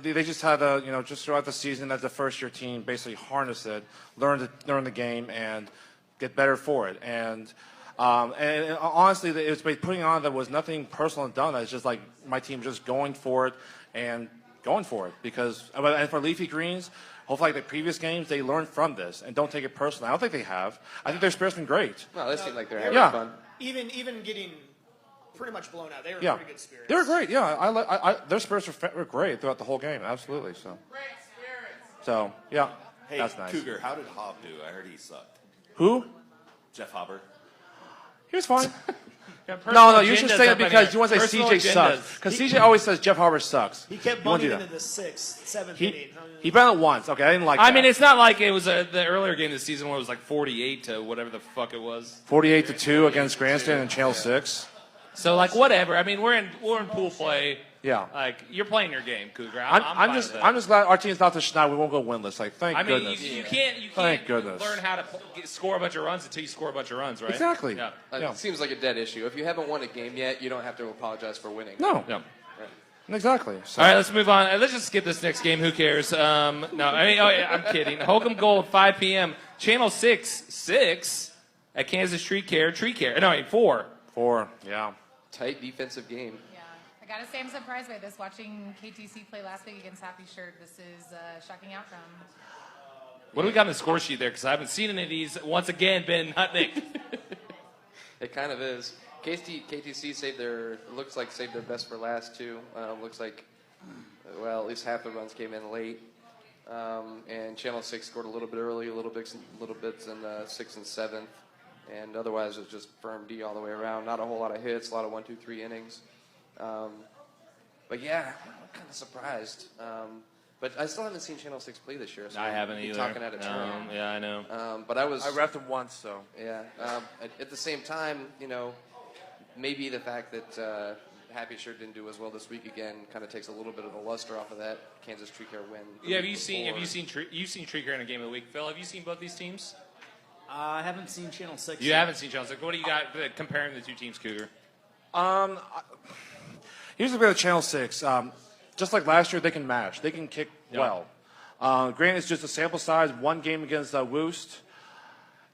D: They just had to, just throughout the season as a first-year team, basically harness it, learn the game, and get better for it. And honestly, it was putting on that was nothing personal and done. It's just like my team just going for it and going for it because and for Leafy Greens, hopefully like the previous games they learned from this and don't take it personally. I don't think they have. I think their spirit's been great.
B: No, this seemed like they're having
D: Yeah.
B: fun.
J: Even getting pretty much blown out, they were
D: Yeah,
J: in pretty good spirits.
D: they were great. Yeah, their spirits were great throughout the whole game. Absolutely. So yeah,
H: Hey,
D: that's nice.
H: Cougar, how did Hobb do? I heard he sucked.
D: Who?
H: Jeff Hobber.
D: He was fine.
A: Personal
D: No, you should
A: agendas
D: say it
A: up in
D: because
A: here.
D: you want to say
A: Personal
D: CJ
A: agendas.
D: sucks. Because CJ always says Jeff Harbor sucks.
J: He kept
D: You wanna
J: bunting
D: do
J: into
D: that.
J: the 6th, 7th
D: He
J: inning.
D: been it once. Okay, I didn't like that.
A: I mean, it's not like it was the earlier game this season where it was like 48 to whatever the fuck it was.
D: 48-2 against Grandstand and Channel 6.
A: So like whatever. I mean, we're in pool play.
D: Yeah.
A: Like you're playing your game, Cougar.
D: I'm
A: fine with that.
D: just glad our team's not the Schneid. We won't go winless. Like thank
A: I mean,
D: goodness.
A: you can't
D: Thank goodness.
A: learn how to score a bunch of runs until you score a bunch of runs, right?
D: Exactly.
A: Yeah.
D: Yeah.
B: It seems like a dead issue. If you haven't won a game yet, you don't have to apologize for winning.
D: No.
A: Yeah.
D: Exactly. So,
A: All right, let's move on. Let's just skip this next game. Who cares? No, I mean, I'm kidding. Holcomb Gold, 5 p.m. Channel 6 at Kansas Tree Care. No, 4.
D: 4. Yeah.
B: Tight defensive game.
C: Yeah. I gotta say, I'm surprised by this. Watching KTC play last week against Happy Shirt, this is a shocking outcome.
A: What do we got on the score sheet there? Because I haven't seen any of these. Once again, Ben Hutnick.
B: It kind of is. KTC saved their best for last too. Looks like, well, at least half the runs came in late. And Channel 6 scored a little bit early, a little bits in 6th and 7th. And otherwise, it was just firm D all the way around. Not a whole lot of hits, a lot of 1, 2, 3 innings. But yeah, I'm kind of surprised. But I still haven't seen Channel 6 play this year. So
A: I haven't
B: we'll be
A: either.
B: talking out of turn.
A: Yeah, I know.
B: But I was.
D: I repped him once, so.
B: Yeah. At the same time, maybe the fact that Happy Shirt didn't do as well this week again kind of takes a little bit of the luster off of that Kansas Tree Care win.
A: Yeah, have you seen Tree Care in a game of the week, Phil? Have you seen both these teams?
E: I haven't seen Channel 6.
A: You haven't seen Channel 6. What do you got comparing the two teams, Cougar?
D: Here's the bit of Channel 6. Just like last year, they can match. They can kick well. Granted, it's just a sample size, one game against Woost.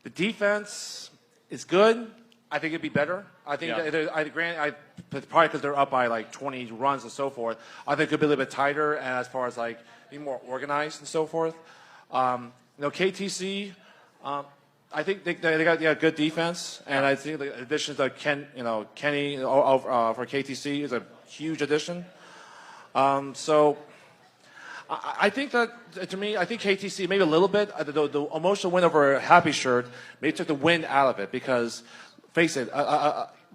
D: The defense is good. I think it'd be better. I think probably because they're up by like 20 runs and so forth. I think it could be a little bit tighter, and as far as like being more organized and so forth. KTC, I think they got good defense, and I think the additions of Kenny for KTC is a huge addition. So I think that to me, I think KTC maybe a little bit the emotional win over Happy Shirt maybe took the wind out of it because. Face it,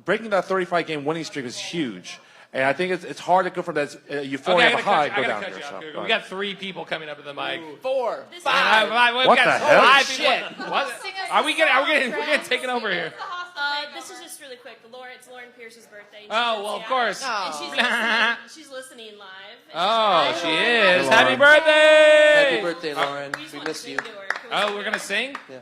D: breaking that 35-game winning streak is huge. And I think it's hard to go from that euphoria of a high go down there.
A: We got 3 people coming up to the mic.
J: 4,
A: 5.
D: What the hell?
A: 5 people. What? Are we getting taken over here?
K: This is just really quick. It's Lauren Pierce's birthday.
A: Oh, well, of course.
K: And she's listening live.
A: Oh, she is. Happy birthday!
G: Happy birthday, Lauren.
K: We just
G: We
K: want to
G: miss
K: sing
G: you.
K: to her.
A: Oh, we're going to sing?
G: Yeah.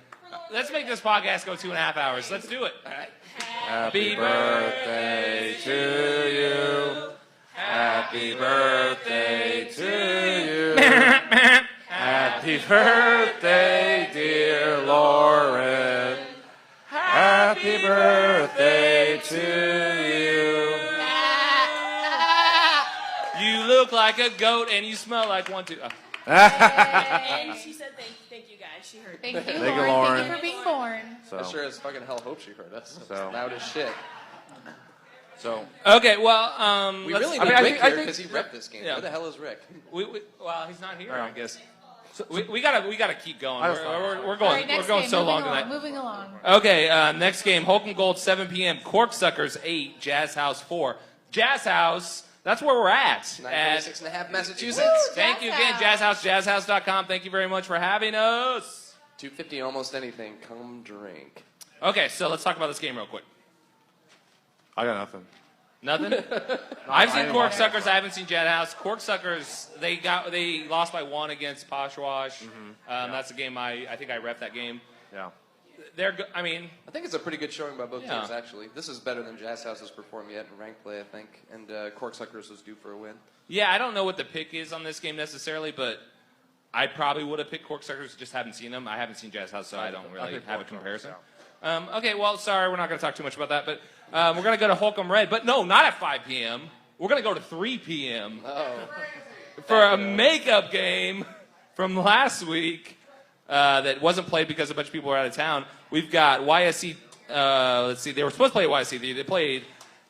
A: Let's make this podcast go 2.5 hours. Let's do it. All right.
D: Happy birthday to you. Happy birthday to you. Happy birthday, dear Lauren. Happy birthday to you.
A: You look like a goat and you smell like one too. Oh.
K: And she said thank you guys. She heard.
C: Thank you,
D: Thank you,
C: Lauren.
D: Lauren.
C: Thank you for being born.
B: I sure as fucking hell hope she heard us.
D: So.
B: Loud as shit.
D: So
A: Okay, well,
B: We
A: let's-
B: really
A: I
B: need
A: mean,
B: Rick
A: I
B: here
A: think-
B: because he repped this game.
A: Yeah.
B: Where the hell is Rick?
A: well, he's not here,
D: Yeah.
A: I guess. So we gotta keep going.
D: That's
A: We're
D: fine.
A: going
C: All right, next
A: we're going
C: game.
A: so long
C: moving
A: tonight.
C: Moving along.
A: Okay, next game, Holcomb Gold, 7 p.m. Corksuckers 8, Jazz House 4. Jazz House, that's where we're at.
B: 946.5 Massachusetts.
C: Woo!
A: Thank you again,
C: Jazz
A: Jazz House, jazzhouse.com. Thank you very much for having us.
B: 250 almost anything. Come drink.
A: Okay, so let's talk about this game real quick.
D: I got nothing.
A: Nothing? I've seen Corksuckers. I haven't seen Jazz House. Corksuckers, they lost by 1 against Poshwash. That's a game I think I rep that game.
D: Yeah.
A: I mean,
B: I think it's a pretty good showing by both
A: Yeah.
B: teams, actually. This is better than Jazz House has performed yet in ranked play, I think. And Corksuckers was due for a win.
A: yeah, I don't know what the pick is on this game necessarily, but I probably would have picked Corksuckers. Just haven't seen them. I haven't seen Jazz House, so I don't really
D: pick
A: have a
D: Corksuckers,
A: comparison. Okay, well, sorry, we're not going to talk too much about that, but we're going to go to Holcomb Red. But no, not at 5 p.m. We're going to go to 3 p.m.
B: Oh.
A: for a makeup game from last week that wasn't played because a bunch of people were out of town. We've got YSC. Let's see, they were supposed to play YSC. They played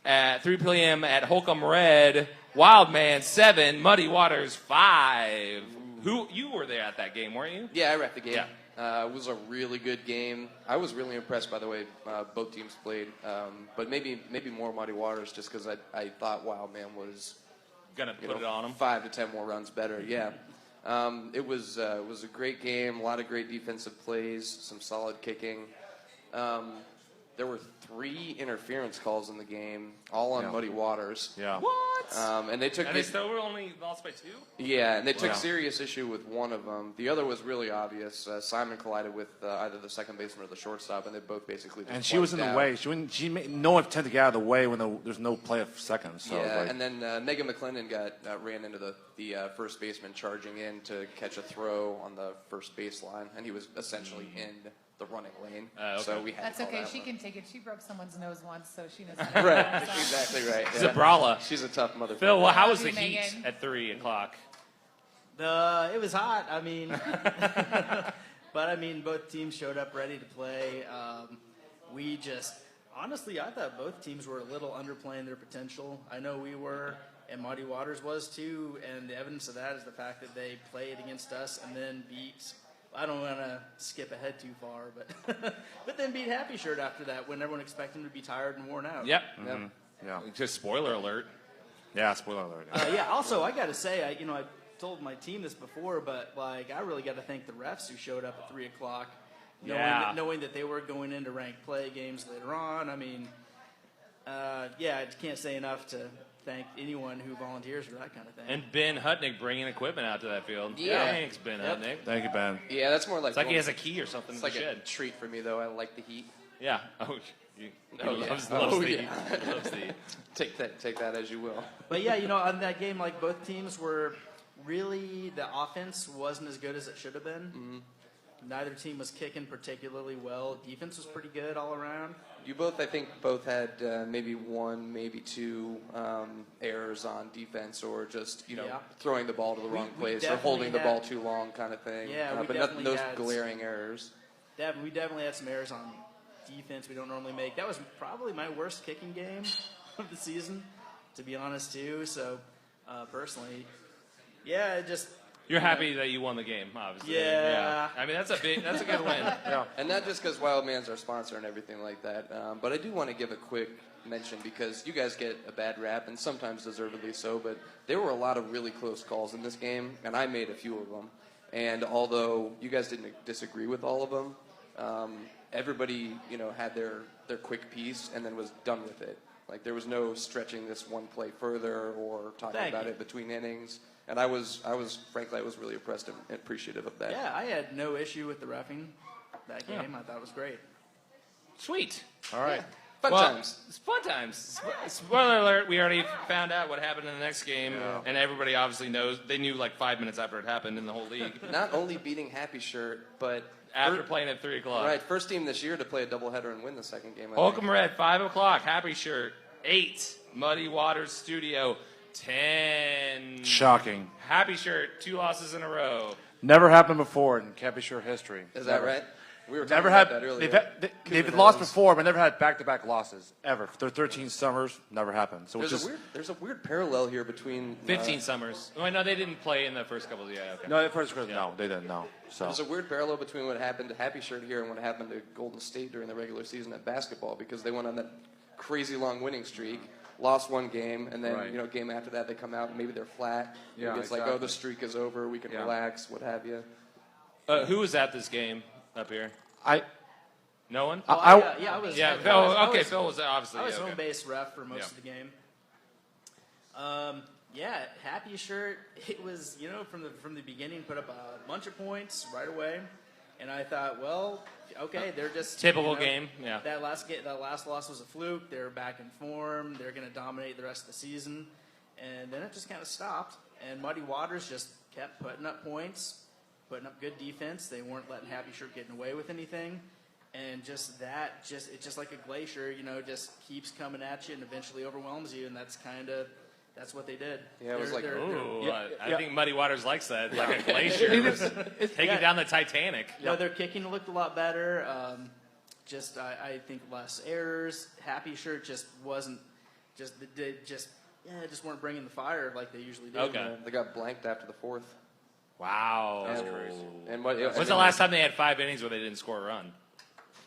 A: at 3 p.m. at Holcomb Red. Wildman 7, Muddy Waters 5. You were there at that game, weren't you?
B: Yeah, I repped the game.
A: Yeah.
B: It was a really good game. I was really impressed by the way both teams played. But maybe more Muddy Waters just because I thought Wildman was
A: Gonna put it on them.
B: 5 to 10 more runs better. Yeah. It was a great game. A lot of great defensive plays. Some solid kicking. There were 3 interference calls in the game, all on Muddy Waters.
D: Yeah.
A: What?
B: And they took
A: And they still were only lost by 2?
B: Yeah, and they took serious issue with one of them. The other was really obvious. Simon collided with either the second baseman or the shortstop, and they both basically just
D: And she was in the
B: wiped
D: way. No one tended to get out of the way when there's no play of seconds. So
B: Yeah,
D: like,
B: and then Megan McClendon ran into the first baseman charging in to catch a throw on the first baseline, and he was essentially in the running lane.
A: Okay.
B: So we had
C: That's
B: to call
C: okay.
B: that
C: She
B: one.
C: can take it. She broke someone's nose once, so she knows.
B: Right, exactly right. Yeah.
A: Zabrala.
B: She's a tough motherfucker.
A: Phil, well, how was the
C: Love you,
A: heat
C: Megan.
A: at 3 o'clock?
E: It was hot. I mean, but I mean, both teams showed up ready to play. We just, honestly, I thought both teams were a little underplaying their potential. I know we were, and Muddy Waters was too. And the evidence of that is the fact that they played against us and then beat. I don't want to skip ahead too far, but then beat Happy Shirt after that when everyone expected them to be tired and worn out.
A: Yep.
D: yeah.
A: Just spoiler alert.
D: Yeah, spoiler alert.
E: Yeah. Also, I got to say, I told my team this before, but like, I really got to thank the refs who showed up at 3 o'clock, knowing that they were going into ranked play games later on. I mean, I can't say enough to thank anyone who volunteers for that kind of thing.
A: And Ben Hutnick bringing equipment out to that field.
B: Yeah.
A: Thanks, Ben Hutnick.
D: Thank you, Ben.
B: Yeah, that's more like
A: It's like he has a key or something
B: it's
A: in
B: like
A: the
B: a
A: shed.
B: treat for me though. I like the heat.
A: Yeah. Oh, Loves
B: Oh,
A: the
B: yeah.
A: loves the.
B: Take that as you will.
E: But yeah, on that game, like both teams were really the offense wasn't as good as it should have been.
B: Mm-hmm.
E: Neither team was kicking particularly well. Defense was pretty good all around.
B: You both, I think, had maybe one, maybe two errors on defense, or just throwing the ball to the wrong place, or holding the ball too long, kind of thing.
E: Yeah, we
B: but
E: definitely
B: those
E: had
B: glaring errors.
E: We definitely had some errors on defense we don't normally make. That was probably my worst kicking game of the season, to be honest, too. So, personally, yeah, it just.
A: You're happy that you won the game, obviously.
E: Yeah.
A: I mean, that's a good win.
D: Yeah.
B: And not just because Wildman's our sponsor and everything like that, but I do want to give a quick mention because you guys get a bad rap, and sometimes deservedly so, but there were a lot of really close calls in this game, and I made a few of them. And although you guys didn't disagree with all of them, everybody, had their quick piece and then was done with it. Like, there was no stretching this one play further or talking about it between innings. And I was frankly, I was really impressed and appreciative of that.
E: Yeah, I had no issue with the reffing that game. I thought it was great.
A: Sweet.
D: All right.
B: Fun times.
A: It's fun times. Spoiler alert, we already found out what happened in the next game, and everybody obviously knows. They knew like 5 minutes after it happened in the whole league.
B: Not only beating Happy Shirt, but
A: After playing at 3 o'clock.
B: Right, first team this year to play a doubleheader and win the second game.
A: Holcomb Red, 5 o'clock. Happy Shirt, 8. Muddy Waters Studio, 10.
D: Shocking.
A: Happy Shirt, 2 losses in a row.
D: Never happened before in Cappy Shirt history.
B: Is that right? We were
D: Never
B: talking
D: had.
B: about that earlier.
D: They've lost before, but never had back-to-back losses ever. For their 13 summers, never happened. So
B: There's a weird parallel here between
A: 15 summers. Oh, no, they didn't play in the first couple of years. Yeah, okay.
D: No, the first no, they didn't. No. So
B: there's a weird parallel between what happened to Happy Shirt here and what happened to Golden State during the regular season at basketball, because they went on that crazy long winning streak, lost one game, and then game after that they come out and maybe they're flat.
D: Yeah,
B: it's like, oh, the streak is over, we can relax, what have you.
A: Who was at this game up here? No one?
E: I was.
A: Yeah,
E: I
A: Phil.
E: was-
A: Okay, Phil was obviously.
E: I was
A: okay.
E: home base ref for most of the game. Happy Shirt. It was from the beginning put up a bunch of points right away, and I thought, well, okay, they're just
A: Typical game. Yeah.
E: That last loss was a fluke. They're back in form. They're going to dominate the rest of the season, and then it just kind of stopped. And Muddy Waters just kept putting up points, putting up good defense. They weren't letting Happy Shirt getting away with anything. And it's just like a glacier, just keeps coming at you and eventually overwhelms you, and that's what they did.
B: Yeah, it was like,
A: I think Muddy Waters likes that, like a glacier. Taking down the Titanic.
E: No, their kicking looked a lot better. I think less errors. Happy Shirt just wasn't, just weren't bringing the fire like they usually do.
A: Okay.
B: They got blanked after the fourth.
A: Wow.
B: That's crazy. And when's
A: the last time they had 5 innings where they didn't score a run?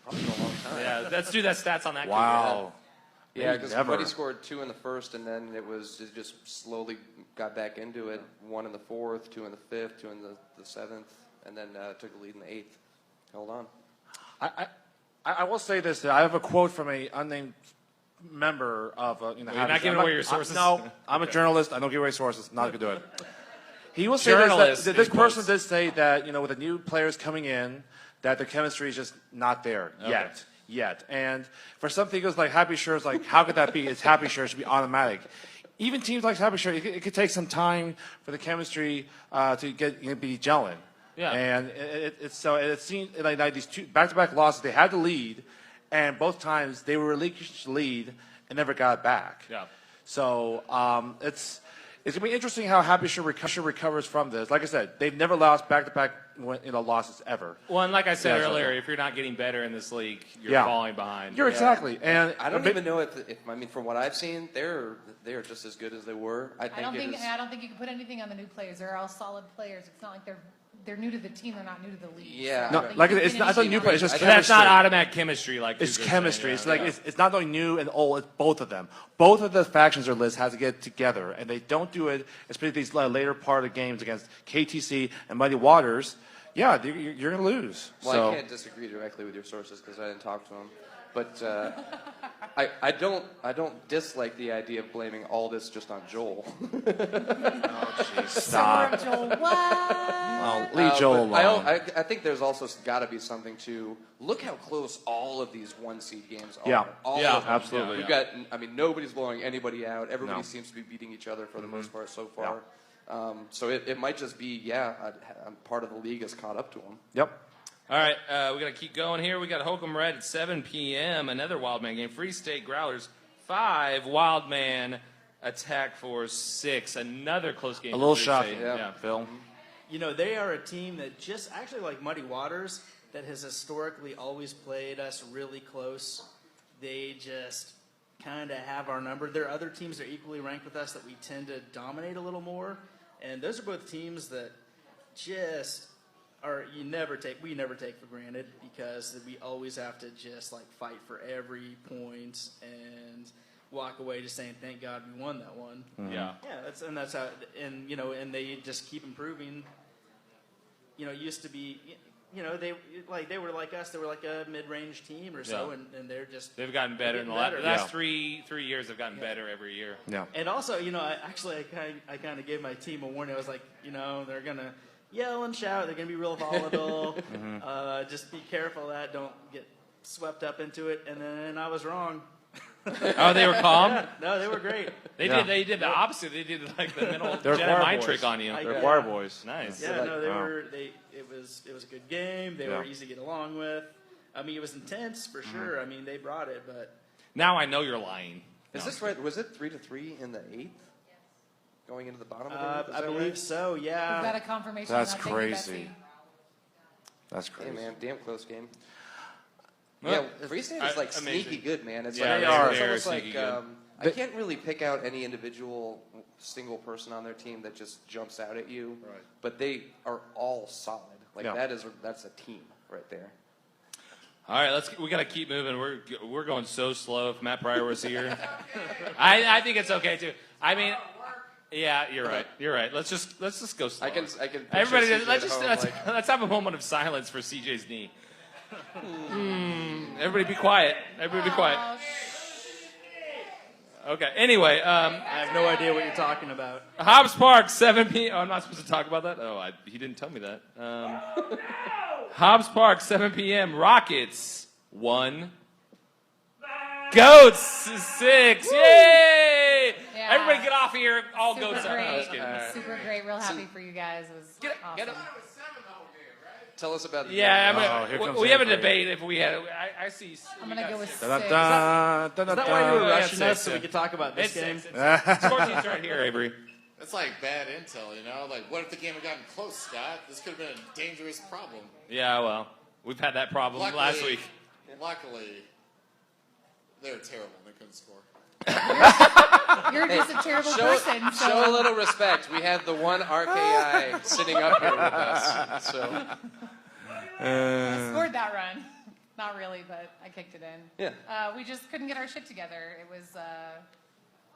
B: Probably in a long time.
A: Yeah, let's do that stats on that.
D: wow.
B: Yeah, because Buddy scored 2 in the first, and then it just slowly got back into it. 1 in the fourth, 2 in the fifth, 2 in the seventh, and then took the lead in the eighth. Held on.
D: I will say this. I have a quote from a unnamed member of
A: You're not giving away your sources?
D: No, I'm a journalist. I don't give away sources. Not going to do it. He will say this person did say that, with the new players coming in, that the chemistry is just not there yet. And for some people, like Happy Shirt, like, how could that be? It's Happy Shirt. It should be automatic. Even teams like Happy Shirt, it could take some time for the chemistry to be gelling.
A: Yeah.
D: And it seemed like these 2 back-to-back losses, they had the lead, and both times they were relinquished the lead and never got it back.
A: Yeah.
D: So it's going to be interesting how Happy Shirt recovers from this. Like I said, they've never lost back-to-back losses ever.
A: Well, and like I said earlier, if you're not getting better in this league, you're falling behind.
D: You're exactly. And
B: I don't even know if from what I've seen, they're just as good as they were. I don't
C: think you can put anything on the new players. They're all solid players. It's not like they're new to the team. They're not new to the league.
B: Yeah.
C: So
D: it's not new players. It's just
A: That's
D: chemistry.
A: not automatic chemistry.
D: It's chemistry. It's not only new and old. It's both of them. Both of the factions or lists have to get together, and they don't do it. Especially these later part of games against KTC and Muddy Waters. Yeah, you're going to lose.
B: Well, I can't disagree directly with your sources because I didn't talk to them. But I don't dislike the idea of blaming all this just on Joel.
D: Stop.
C: Joel, what?
D: Oh, leave Joel
B: but
D: alone.
B: I think there's also got to be something to look how close all of these one-seed games are.
D: Yeah.
B: All
A: Yeah,
B: of them.
D: absolutely.
B: We've got, I mean, nobody's blowing anybody out. Everybody
D: No.
B: seems to be beating each other for the most part so far. So it might just be, part of the league has caught up to them.
D: Yep.
A: All right, we got to keep going here. We got Holcomb Red at 7 p.m. Another Wildman game. Free State Growlers 5. Wildman Attack Force 6. Another close game.
D: A
A: for
D: little
A: Free
D: shocking,
A: State.
B: yeah.
D: Phil.
E: You know, they are a team that just actually like Muddy Waters that has historically always played us really close. They just kind of have our number. There are other teams that are equally ranked with us that we tend to dominate a little more. And those are both teams that just we never take for granted because we always have to just like fight for every point and walk away just saying thank God we won that one.
A: Yeah.
E: Yeah, that's how, and you know, and they just keep improving. You know, it used to be, you know, they were like us. They were like a mid-range team or so,
A: Yeah.
E: and they're just
A: They've gotten better in the
E: getting better.
A: last 3 years. Have gotten better every year.
D: Yeah.
E: And also, you know, I kind of gave my team a warning. I was like, you know, they're gonna yell and shout. They're gonna be real volatile. Just be careful of that. Don't get swept up into it. And then I was wrong.
A: Oh, they were calm?
E: No, they were great.
A: They did the opposite. They did like the mental
D: They're
A: Jedi
D: choir
A: mind
D: boys.
A: trick on you.
D: They're choir boys.
A: Nice.
E: Yeah,
B: like-
E: no, they
D: wow.
E: were. It was a good game. They were
D: Yeah.
E: easy to get along with. I mean, it was intense for sure. I mean, they brought it, but
A: Now I know you're lying.
B: Is this right? Was it 3-3 in the 8th? Going into the bottom of the 8th? Is
E: I
B: that
E: believe
B: right?
E: so.
C: We've
E: Yeah.
C: got a confirmation.
D: That's
C: on that. Thank you,
D: crazy.
C: Betsy.
D: That's
B: Hey,
D: crazy.
B: man, damn close game.
A: Well,
B: Yeah, Free State is like
A: amazing.
B: sneaky good, man. It's
A: Yeah,
B: like
A: they
B: it's
A: are.
B: almost
A: They're
B: like
A: sneaky good.
B: I can't really pick out any individual single person on their team that just jumps out at you.
D: Right.
B: But they are all solid. Like
D: Yeah.
B: that's a team right there.
A: All right, we got to keep moving. We're going so slow. If Matt Pryor was here, I think it's okay too. I mean, yeah, you're right. You're right. Let's just go slow.
B: I can. Picture
A: Everybody,
B: CJ
A: let's
B: at
A: just
B: home,
A: let's have a moment of silence for CJ's knee. Everybody, be quiet. Everybody, be quiet.
C: Oh,
A: Okay. Anyway,
E: I have no idea what you're talking about.
A: Hobbs Park, 7 p.m. Oh, I'm not supposed to talk about that? Oh, he didn't tell me that. Hobbs Park, 7 p.m. Rockets, 1. Goats, 6. Yay!
C: Yeah.
A: Everybody get off here. All
C: super
A: goats out.
C: great.
A: No, just kidding.
C: Super great. Real happy for you guys. It was awesome.
A: Get up.
B: Tell us about the
A: Yeah,
D: Oh, here comes
A: we have a
D: Avery.
A: debate if we had. I see.
C: I'm going to go with 6.
D: Is that
E: Is that why you were
A: Yeah,
E: rushing
A: six,
E: us so
A: yeah.
E: we could talk about this
A: It's
E: game?
A: 6. Score sheet's right here, Avery.
L: That's like bad intel, you know? Like, what if the game had gotten close, Scott? This could have been a dangerous problem.
A: Yeah, well, we've had that problem last week.
L: Luckily, they were terrible and they couldn't score.
C: You're just a terrible person. So.
B: Show a little respect. We have the one RKI sitting up here with us. So
C: I scored that run. Not really, but I kicked it in.
B: yeah.
C: We just couldn't get our shit together. It was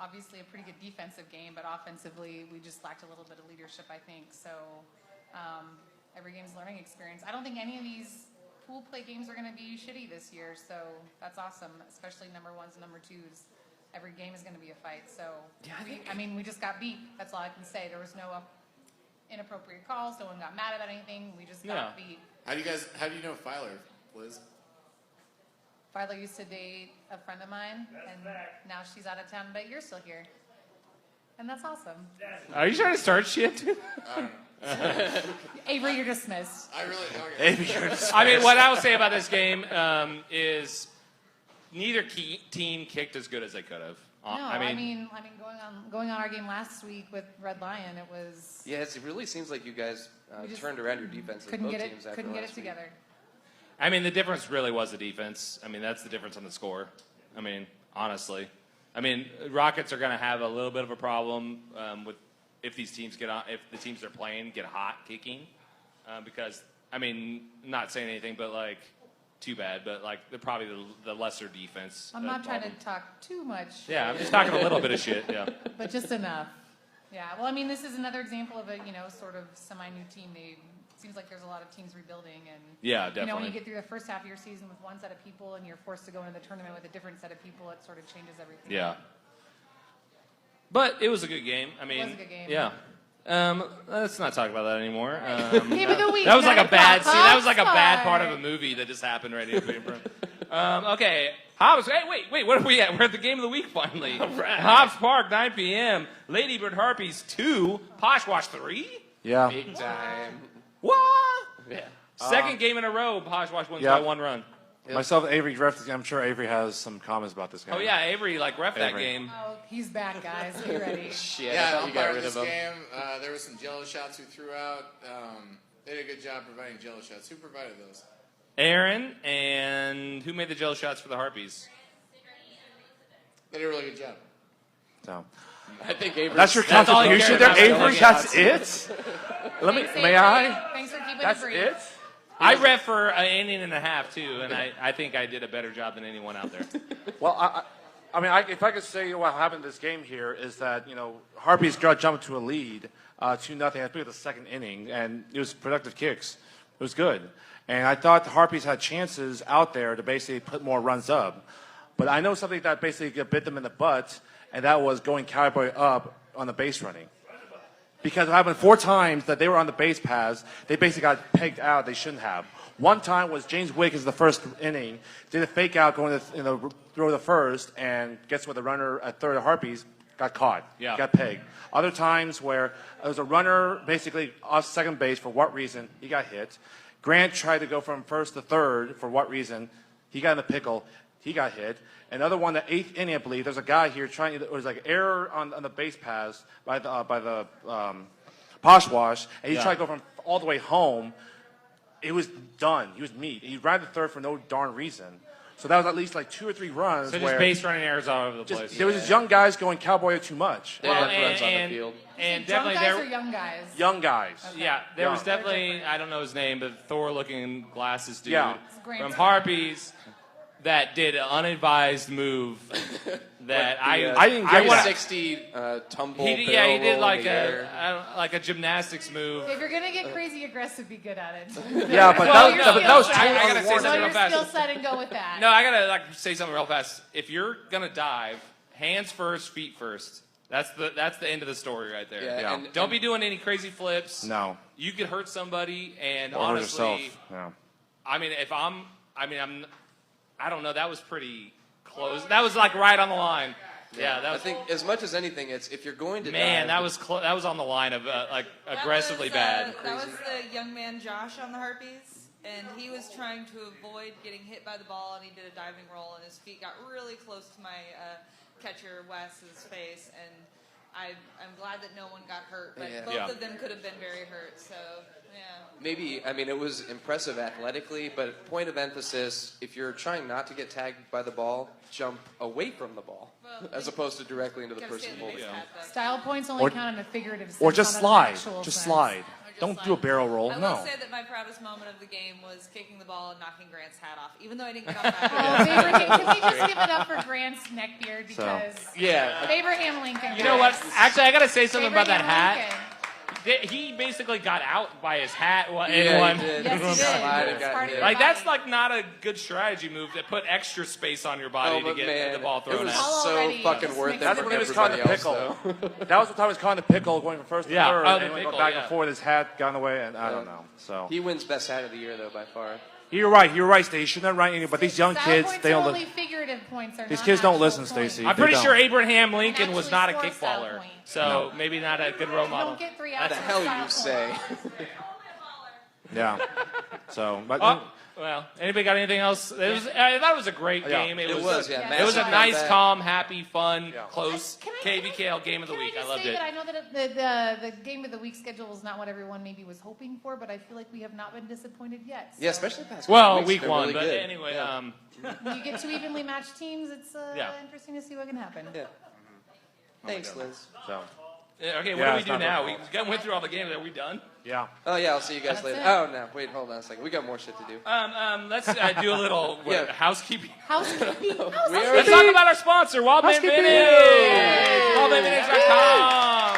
C: obviously a pretty good defensive game, but offensively, we just lacked a little bit of leadership, I think. So every game's a learning experience. I don't think any of these pool play games are going to be shitty this year, so that's awesome, especially number 1s and number 2s. Every game is going to be a fight. So, we just got beat. That's all I can say. There was no inappropriate calls. No one got mad about anything. We just got beat.
L: How do you know Filer, Liz?
C: Filer used to date a friend of mine, and now she's out of town, but you're still here. And that's awesome.
A: Are you trying to start shit?
C: Avery, you're dismissed.
L: I really okay.
A: I mean, what I will say about this game is neither team kicked as good as they could have.
C: No, I mean, going on our game last week with Red Lion, it was
B: Yeah, it really seems like you guys
C: We just
B: turned around your defenses.
C: couldn't
B: both
C: get
B: teams
C: it,
B: after
C: couldn't get it
B: last week.
C: together.
A: I mean, the difference really was the defense. I mean, that's the difference on the score. I mean, honestly. I mean, Rockets are going to have a little bit of a problem with if these teams if the teams they're playing get hot kicking, because I mean, not saying anything, but like, too bad. But like, they're probably the lesser defense.
C: I'm not trying to
A: problem.
C: talk too much.
A: Yeah, I'm just talking a little bit of shit. Yeah.
C: But just enough. Yeah. Well, I mean, this is another example of a sort of semi-new team. They seems like there's a lot of teams rebuilding, and
A: Yeah,
C: you know, when
A: definitely.
C: you get through the first half of your season with one set of people, and you're forced to go into the tournament with a different set of people, it sort of changes everything.
A: Yeah. But it was a good game. I mean,
C: was a good game.
A: Yeah. Let's not talk about that anymore.
C: Game of the week.
A: That was like a
C: 9
A: bad
C: o'clock.
A: scene. That was like a bad
C: Hopstar.
A: part of a movie that just happened right here. Okay. Hobbs. Hey, wait. What are we at? We're at the game of the week finally.
F: right.
A: Hobbs Park, 9 p.m. Ladybird Harpies 2. Poshwash 3.
D: Yeah.
B: Big time.
A: What?
B: Yeah.
A: Second game in a row. Poshwash wins
D: yeah.
A: by 1 run.
D: Myself and Avery ref. I'm sure Avery has some comments about this game.
A: Oh yeah, Avery ref that
D: Avery.
A: game.
C: Oh, he's back, guys. Be ready.
B: Shit,
L: Yeah,
B: I thought
L: I'm
B: you got
L: part of
B: rid
L: this
B: of him.
L: game. There were some jello shots we threw out. They did a good job providing jello shots. Who provided those?
A: Aaron, and who made the jello shots for the Harpies?
L: They did a really good job.
D: So.
B: I think Avery.
D: That's your
A: That's all you
D: contribution
A: care
D: there,
A: about.
D: Avery. That's it.
C: Thanks,
D: May
C: Avery.
D: I?
C: Thanks for keeping
D: That's
C: it brief.
D: it.
A: I ref for an inning and a half too, and I think I did a better job than anyone out there.
D: Well, I mean, if I could say what happened in this game here is that, you know, Harpies jumped to a lead, 2-0 after the second inning, and it was productive kicks. It was good. And I thought the Harpies had chances out there to basically put more runs up. But I know something that basically bit them in the butt, and that was going cowboy up on the base running. Because it happened 4 times that they were on the base paths, they basically got pegged out they shouldn't have. One time was James Wiggins the first inning, did a fake out going to throw the first, and guess what? The runner at third of Harpies got caught, got pegged. Other times where there was a runner basically off second base for what reason, he got hit. Grant tried to go from first to third for what reason, he got in a pickle, he got hit. Another one, the 8th inning, I believe. There's a guy here trying. It was like error on the base paths by the Poshwash, and he tried to go from all the way home. It was done. He was meat. He ran to third for no darn reason. So that was at least like 2 or 3 runs.
A: So
D: where
A: just base running errors all over the
D: just,
A: place.
D: there was just young guys going cowboy too much.
B: They had runs on the field.
A: And
C: Drunk
A: definitely
C: guys
A: there.
C: or young guys?
D: Young guys.
A: Yeah, there was
D: Young.
A: definitely, I don't know his name, but Thor-looking glasses dude
D: Yeah.
A: from Harpies that did an unadvised move that I
B: didn't
A: I
B: get
A: wanna-
B: 60 tumble.
A: He
B: barrel
A: did
B: roll
A: like
B: in the air.
A: like a gymnastics move.
C: If you're gonna get crazy aggressive, be good at it.
D: Yeah, but
A: Well,
D: that was
A: I
D: totally
A: gotta say
D: unwarranted.
A: something
C: Know
A: real
C: your
A: fast.
C: skill set and go with that.
A: No, I gotta say something real fast. If you're gonna dive, hands first, feet first. That's the end of the story right there.
B: Yeah,
D: Yeah.
A: Don't be doing any crazy flips.
D: No.
A: You could hurt somebody, and
D: Or hurt
A: honestly,
D: yourself. Yeah.
A: I mean, I don't know. That was pretty close. That was like right on the line. Yeah, that
B: I
A: was.
B: think as much as anything, it's if you're going to
A: Man,
B: dive,
A: that was on the line of like aggressively bad.
M: That was the young man Josh on the Harpies, and he was trying to avoid getting hit by the ball, and he did a diving roll, and his feet got really close to my catcher Wes's face, and I'm glad that no one got hurt, but both of them could have been very hurt. So yeah.
B: maybe, I mean, it was impressive athletically, but point of emphasis, if you're trying not to get tagged by the ball, jump away from the ball, as opposed to directly into the person holding it.
C: Style points only count in a figurative sense.
D: Or just
C: not an
D: slide.
C: actual
D: Just
C: sense.
D: slide. Don't do a barrel roll.
M: I
D: No.
M: will say that my proudest moment of the game was kicking the ball and knocking Grant's hat off, even though I didn't get off my hat.
C: Can we just give it up for Grant's neckbeard because Abraham Lincoln.
A: You know what? Actually, I gotta say something about that
C: Abraham
A: hat.
C: Lincoln.
A: He basically got out by his hat in one.
C: Yes, he did. It's part of your
A: Like
C: body.
A: that's like not a good strategy move to put extra space on your body to get the ball thrown
B: it was
A: out.
B: so fucking worth it.
D: That's
B: for
D: when he was caught in the
B: everybody else,
D: pickle.
B: though.
D: That was the time he was caught in the pickle, going from first to
A: Yeah.
D: third,
A: Oh, the
D: and
A: pickle,
D: going back
A: yeah.
D: and forth. His hat got in the way, and I don't know. So
B: He wins best hat of the year, though, by far.
D: you're right, Stacey. You shouldn't write any, but these young
C: Style
D: kids,
C: points
D: they
C: are
D: don't.
C: only figurative points. They're
D: These
C: not
D: kids don't
C: actual
D: listen,
C: points.
D: Stacey.
A: I'm
D: They
A: pretty
D: don't.
A: sure Abraham Lincoln was
C: actually
A: not a
C: score style
A: kickballer,
C: point.
A: so maybe not a good role
C: You
A: model.
C: don't get 3
B: How
C: outs
B: the
C: for
B: hell
C: style
B: you
C: point.
B: say?
D: Yeah. So, but
A: Oh, well, anybody got anything else? I thought it was a great
D: Yeah.
A: game.
B: It was, yeah.
A: It was a
B: Massive
A: nice,
B: comeback.
A: calm, happy, fun,
D: Yeah.
A: close KVKL game of the
C: Can
A: week.
C: I
A: I
C: just
A: loved
C: say
A: it.
C: that I know that the game of the week schedule is not what everyone maybe was hoping for, but I feel like we have not been disappointed yet.
B: Yeah,
C: So
B: especially the past
A: Well,
B: couple weeks,
A: week
B: they're
A: one,
B: really
A: but
B: good.
A: anyway,
B: Yeah.
C: when you get two evenly matched teams, it's
A: Yeah.
C: interesting to see what can happen.
B: Yeah. Thanks, Liz.
D: so
A: Okay, what
D: Yeah,
A: do we
D: it's
A: do
D: not
A: now?
D: my
A: We went through all the games. Are we done?
D: yeah.
B: Oh, yeah, I'll see you guys
C: That's
B: later.
C: it.
B: Oh, no, wait, hold on a second. We got more shit to do.
A: Let's do a little
B: Yeah.
A: housekeeping.
C: Housekeeping.
A: Let's talk about our sponsor, Wildman Vintage. WildmanVintage.com.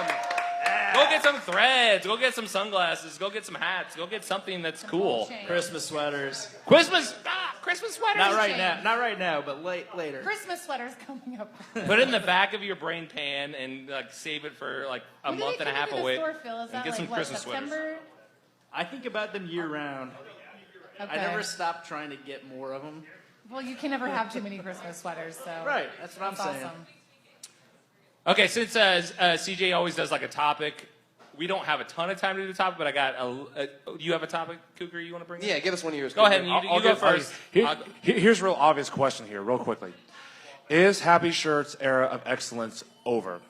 A: Go get some some threads. Go get some sunglasses. Go get some hats. Go get something that's cool.
E: Christmas sweaters.
A: Christmas sweaters.
E: Not right now. Not right now, but later.
C: Christmas sweaters coming up.
A: Put it in the back of your brain pan and like save it for like a
C: When do
A: month
C: they
A: and a
C: come
A: half
C: into the
A: away.
C: store, Phil? Is
A: And
C: that
A: get
C: like,
A: some
C: what,
A: Christmas sweaters.
C: September?
E: I think about them year round.
C: Okay.
E: I never stop trying to get more of them.
C: Well, you can never have too many Christmas sweaters, so.
E: Right, that's what I'm saying.
C: Awesome.
A: Okay, since CJ always does like a topic, we don't have a ton of time to do the topic, but I got you have a topic, Cougar, you want to bring
B: Yeah,
A: up?
B: give us one of yours.
A: Go ahead,
B: Cougar.
A: you go first.
D: Here's a real obvious question here, real quickly. Is Happy Shirts' era of excellence over?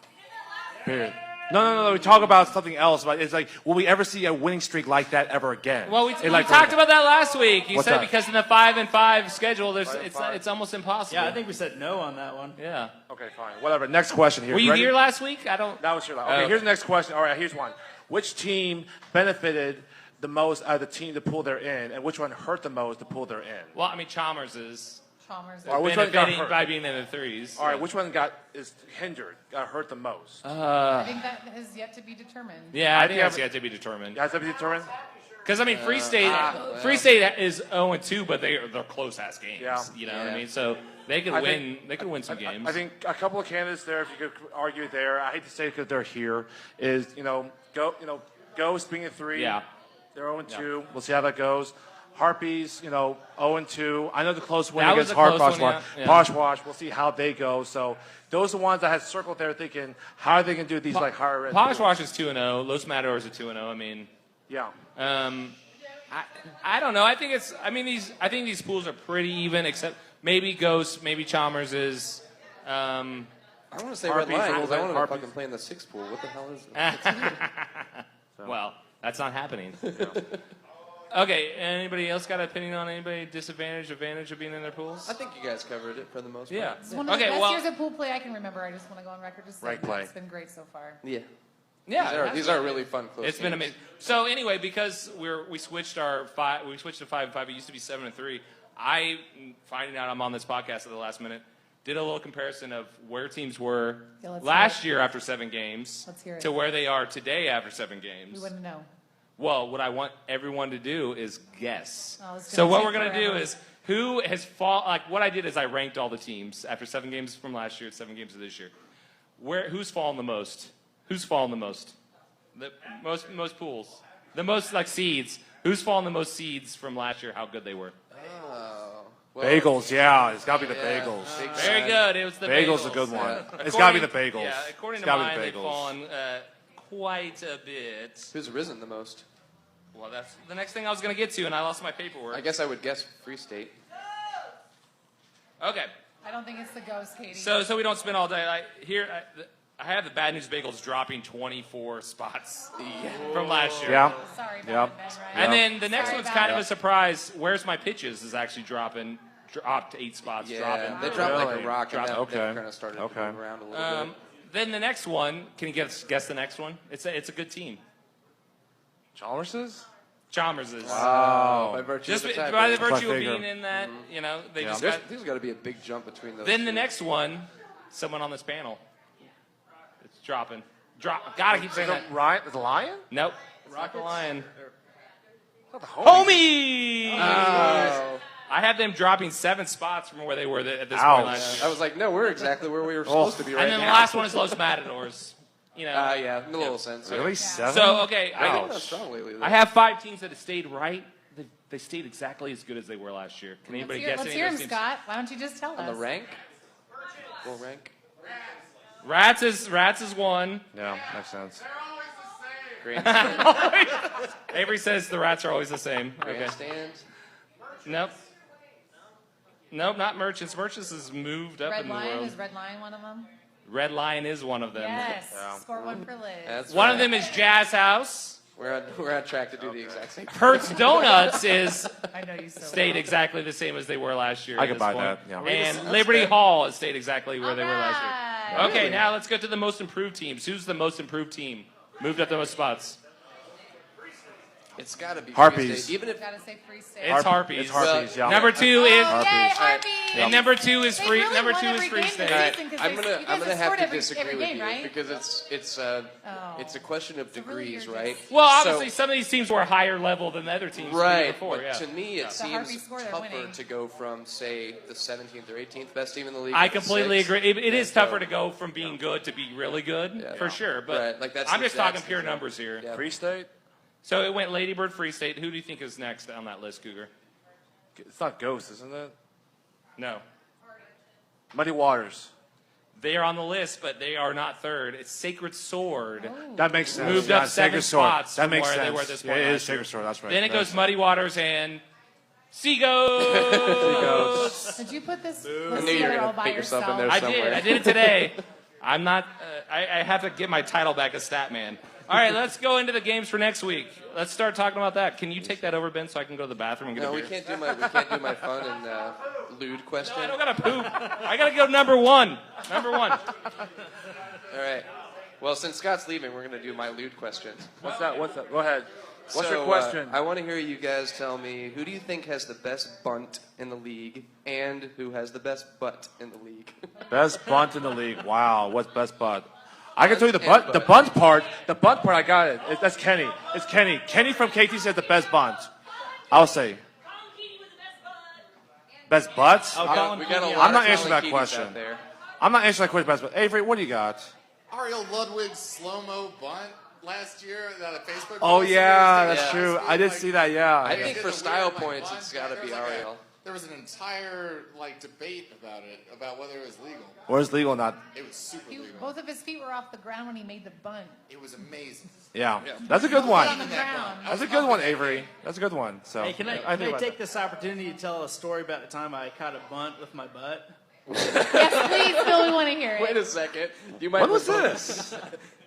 D: Period. No. We talk about something else. But it's like, will we ever see a winning streak like that ever again?
A: Well, we
D: Like,
A: talked about that last week. You
D: What's
A: said
D: that?
A: because in the 5-5 schedule,
D: and five.
A: it's almost impossible.
E: Yeah, I think we said no on that one.
A: Yeah.
D: Okay, fine. Whatever. Next question here.
A: Were you
D: Ready?
A: here last week? I don't.
D: That was your last. Okay, here's the next question. All right, here's one. Which team benefited the most out of the team to pull their in, and which one hurt the most to pull their in?
A: Well, I mean, Chalmers is
C: Chalmers.
D: All right, which one got
A: benefiting
D: hurt?
A: by being in the threes.
D: All right, which one is hindered, got hurt the most?
C: I think that has yet to be determined.
A: Yeah, I think that's yet to be determined.
D: Guys, have you determined?
A: Because I mean, Free State is 0-2, but they're close ass games.
D: Yeah.
A: You know what I mean? So they could win. They could win some games.
D: I think a couple of candidates there, if you could argue there. I hate to say it because they're here. Is Ghost being a 3.
A: Yeah.
D: They're 0-2. We'll see how that goes. Harpies, 0-2. I know the close win
A: That was
D: against
A: a close
D: Posh
A: one,
D: Wash.
A: yeah.
D: Posh Wash. We'll see how they go. So those are the ones I had circled there, thinking how are they going to do these like higher end.
A: Posh Wash is 2-0. Los Matadors are 2-0. I mean,
D: Yeah.
A: I don't know. I think these pools are pretty even, except maybe Ghost, maybe Chalmers is.
B: I want to say
D: Harpies,
B: Red Lions. I want to
D: Harpies.
B: fucking play in the 6 pool. What the hell is that?
A: Well, that's not happening. Okay, anybody else got an opinion on anybody advantage of being in their pools?
B: I think you guys covered it for the most part.
A: Yeah.
C: It's one of the best years of pool play I can remember. I just want to go on record to say
D: Right
C: that
D: play.
C: it's been great so far.
B: Yeah.
A: Yeah,
B: These are really fun close
A: It's been
B: games.
A: amazing. So anyway, because we switched to 5-5. It used to be 7-3. I, finding out I'm on this podcast at the last minute, did a little comparison of where teams were
C: Yeah, let's
A: last
C: hear
A: year after 7 games
C: Let's hear it.
A: to where they are today after 7
C: We
A: games.
C: wouldn't know.
A: Well, what I want everyone to do is guess.
C: Oh, it's
A: So
C: gonna
A: what
C: take
A: we're going to do
C: forever.
A: is who has like what I did is I ranked all the teams after 7 games from last year, 7 games of this year. Who's fallen the most? Who's fallen the most? The most pools. The most like seeds. Who's fallen the most seeds from last year? How good they were.
B: Oh. Well,
D: Bagels, yeah. It's got to be the
B: Yeah.
D: bagels.
B: Big
A: Very
B: fan.
A: good. It was the
D: Bagels
A: bagels.
D: a good one.
B: Yeah.
D: It's got to be the bagels.
A: Yeah, according
D: It's
A: to
D: gotta be
A: mine,
D: the
A: they've
D: bagels.
A: fallen quite a bit.
B: Who's risen the most?
A: Well, that's the next thing I was going to get to, and I lost my paperwork.
B: I guess I would guess Free State.
A: Okay.
C: I don't think it's the ghost, Katie.
A: So we don't spend all day. I have the Bad News Bagels dropping 24 spots from last year.
D: Yeah.
C: Sorry about
D: Yep.
C: it, Ben, right?
A: And then the next
C: Sorry
A: one's
C: about
A: kind
C: it.
A: of a surprise. Where's My Pitches is actually dropped 8 spots.
B: Yeah,
A: dropping.
B: they dropped like
D: Really?
B: a rock, and
A: Dropped-
B: then
D: Okay.
B: they kind of started
D: Okay.
B: to move around a little bit.
A: Then the next one, can you guess the next one? It's a good team.
D: Chalmers's?
A: Chalmers is.
B: Oh, by virtue
A: Just
B: of the
A: by the
B: tiebreaker.
A: virtue of
D: figure.
A: being in that, they just
B: There's
A: got.
B: got to be a big jump between those.
A: Then the
B: two.
A: next one, someone on this panel. It's dropping. Gotta keep saying that.
D: The Lion?
A: Nope. Rock the Lion.
D: Not the Homies.
A: Homie!
B: Oh.
A: I have them dropping 7 spots from where they were at this
D: Ouch.
A: point last year.
B: I was like, no, we're exactly where we were supposed to be right
A: And then
B: now.
A: the last one is Los Matadors.
B: Yeah, in a little sense.
D: Really? 7?
A: So, okay,
B: I think
D: Ouch.
B: that's strong lately. though.
A: I have 5 teams that have stayed right. They stayed exactly as good as they were last year. Can anybody guess
C: Let's
A: any
C: hear
A: of
C: him,
A: those teams?
C: Scott. Why don't you just tell
B: on the
C: us?
B: rank. Full rank.
A: Rats is 1.
D: Yeah, makes sense.
B: Grandstand.
A: Avery says the Rats are always the same. Okay.
B: Grandstand.
A: Nope. Nope, not Merchants. Merchants has moved up
C: Red
A: in the
C: Lion,
A: world.
C: is Red Lion one of them?
A: Red Lion is one of them.
C: Yes. Score one for Liz.
B: That's
A: One
B: right.
A: of them is Jazz House.
B: We're on track to do the exact same.
A: Hertz Donuts is
C: I know you so
A: stayed
C: well.
A: exactly the same as they were last year.
D: I
A: at
D: could
A: this
D: buy
A: point.
D: that, yeah.
A: And Liberty Hall has stayed exactly where they were last year.
C: Alright.
A: Okay, now let's go to the most improved teams. Who's the most improved team? Moved up the most spots.
B: It's got to be
D: Harpies.
B: Free State. Even if
C: Gotta say Free State.
A: It's Harpies.
D: It's Harpies, yeah.
A: Number 2 is
C: Yay,
D: Harpies.
C: Harpies!
A: and number 2 is
C: They
A: free.
C: really
A: Number
C: won
A: 2 is
C: every
A: Free
C: game
A: State.
C: this season 'cause
B: I'm
C: you
B: gonna
C: guys have
B: have
C: scored
B: to
C: every
B: disagree with
C: game,
B: you
C: right?
B: because it's a question of
C: So really
B: degrees,
C: you're
B: right?
C: just-
A: Well, obviously,
B: So-
A: some of these teams were higher level than the other teams.
B: Right,
A: Before,
B: but
A: yeah.
B: to me it
C: The Harpies
B: seems
C: score, they're
B: tougher
C: winning.
B: to go from, say, the 17th or 18th best team in the league.
A: I
B: to the
A: completely
B: 6th.
A: agree. It is
B: And so-
A: tougher to go from being good to be really good,
B: Yeah.
A: for sure. But
B: Right, like that's
A: I'm
B: the
A: just talking
B: exact
A: pure
B: same.
A: numbers here.
B: Yeah.
D: Free State?
A: So it went Lady Bird, Free State. Who do you think is next on that list, Cougar?
D: It's not Ghost, isn't it?
A: No.
D: Muddy Waters.
A: They are on the list, but they are not third. It's Sacred Sword.
D: That makes sense.
A: Moved
D: yeah,
A: up 7
D: Sacred Sword.
A: spots
D: That
A: from
D: makes
A: where
D: sense.
A: they were at this
D: Yeah,
A: point
D: it is
A: last year.
D: Sacred Sword. That's right.
A: Then it
D: Yes.
A: goes Muddy Waters and Seagulls.
C: Did you put this
B: I
C: list
B: knew you were
C: together all
B: gonna
C: by
B: put yourself in
C: yourself?
B: there
A: I
B: somewhere.
A: did. I did it today. I'm not. I have to get my title back as stat man. All right, let's go into the games for next week. Let's start talking about that. Can you take that over, Ben, so I can go to the bathroom and get
B: No,
A: a
B: we
A: beer?
B: can't do my fun and lewd question.
A: No, I don't gotta poop. I gotta go number 1. Number 1.
B: All right. Well, since Scott's leaving, we're gonna do my lewd questions.
D: What's that? Go ahead. What's
B: So,
D: your question?
B: I want to hear you guys tell me who do you think has the best bunt in the league and who has the best butt in the league.
D: Best bunt in the league. Wow, what's best bunt? I can tell you the
B: And
D: bunt. The bunt part. The bunt part. I got it. That's Kenny. It's Kenny. Kenny from KT said the best bunt. I'll say. Best butts.
E: Oh, Colin
B: we got a
E: Keating.
B: lot
D: I'm not
B: of
D: answering that
B: Colin Keatings
D: question.
B: out there.
D: I'm not answering that question. Best butt. Avery, what do you got?
L: Ariel Ludwig's slow-mo bunt last year, that Facebook
D: Oh
L: post
D: yeah,
L: where he
D: that's
L: stayed
D: true.
L: last week,
D: I did
L: like,
D: see that. Yeah.
B: I
L: he
B: think
L: did
B: for
L: the
B: style
L: weird, like,
B: points,
L: bunt.
B: it's got to
L: There
B: be
L: was, like,
B: Ariel.
L: there was an entire debate about it, about whether it was legal.
D: Or is legal or not?
L: It was super legal.
C: Both of his feet were off the ground when he made the bunt.
L: It was amazing.
D: Yeah. That's a good one.
C: On the ground.
D: That's a good one, Avery. That's a good one. So.
E: Hey, can I
D: think about
E: take
D: that.
E: this opportunity to tell a story about the time I caught a bunt with my butt?
C: Yes, please, Bill, we want to hear
B: Wait
C: it.
B: a second. You might
D: When was
B: look-
D: this?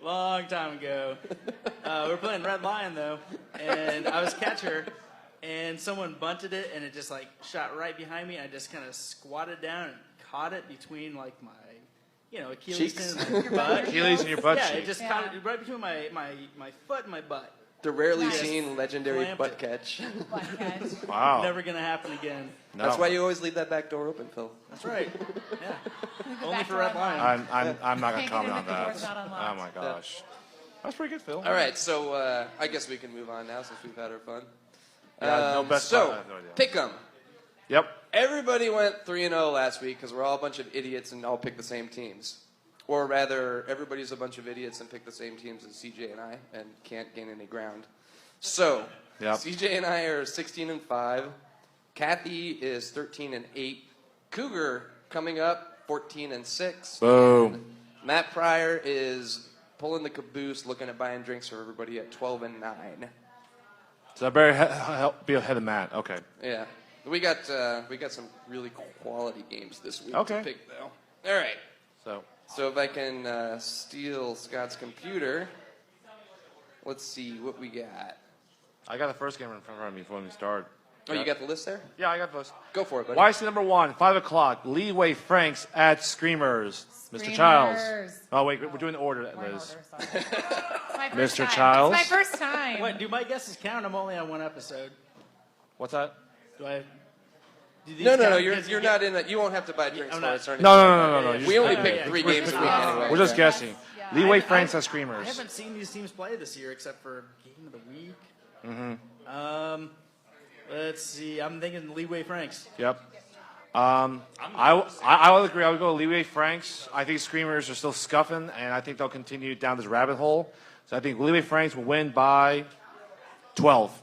E: Long time ago. We were playing Red Lion though, and I was catcher, and someone bunted it, and it just like shot right behind me. I just kind of squatted down and caught it between like my, Achilles
B: Cheeks.
E: tendon and my butt.
D: Achilles and your butt
E: Yeah,
D: cheek.
E: it just caught it right between my foot and my butt.
B: The rarely
C: Nice.
B: seen legendary
E: Clamped
B: butt
E: it.
B: catch.
C: Butt catch.
D: Wow.
E: Never gonna happen again.
D: No.
B: That's why you always leave that back door open, Phil.
E: That's right. Yeah.
C: The
E: Only
C: back
E: for
C: door
E: Red Lion.
C: unlocked.
D: I'm not gonna
C: Can't get
D: comment
C: in
D: on
C: if the
D: that.
C: door's not unlocked.
D: Oh my gosh. That's pretty good, Phil.
B: All right, so I guess we can move on now since we've had our fun.
D: Yeah, no best
B: so,
D: butt, I have no idea.
B: pick 'em.
D: Yep.
B: Everybody went 3-0 last week because we're all a bunch of idiots and all picked the same teams. Or rather, everybody's a bunch of idiots and picked the same teams as CJ and I and can't gain any ground. So,
D: Yep.
B: CJ and I are 16-5. Kathy is 13-8. Cougar coming up 14-6.
D: Boom.
B: Matt Pryor is pulling the caboose, looking at buying drinks for everybody at 12-9.
D: So I better be ahead of Matt. Okay.
B: Yeah, we got some really quality games this week
D: Okay.
B: to pick though. All right,
D: So
B: if I can steal Scott's computer, let's see what we got.
D: I got the first game in front of me before we start.
B: Oh, you got the list there?
D: Yeah, I got those.
B: Go for it, buddy.
D: YC number 1, 5 o'clock. Leeway Franks at Screamers. Mr. Childs.
C: Screamers.
D: Oh wait, we're doing the order,
C: We're in
D: Liz.
C: order, sorry. It's my first
D: Mr.
C: time.
D: Childs?
C: It's my first time.
E: Wait, do my guesses count? I'm only on one episode.
D: What's that?
E: Do I? Do these
B: No,
E: count?
B: you're
E: Because
B: you're
E: get-
B: not in. You won't have to buy drinks
E: I'm
B: for
E: not-
B: us or anything.
D: No.
B: We only
E: Oh,
B: pick
E: yeah.
B: 3
E: We're
B: games a
E: just
B: week
E: guessing.
B: anyway.
D: We're just
C: Yes.
D: guessing.
C: Yeah.
D: Leeway
E: I-
D: Franks
E: I-
D: at Screamers.
E: I haven't seen these teams play this year except for Game of the Week.
D: Mm-hmm.
E: Let's see. I'm thinking Leeway Franks.
D: Yep. I will agree. I would go Leeway Franks. I think Screamers are still scuffing, and I think they'll continue down this rabbit hole. So I think Leeway Franks will win by 12.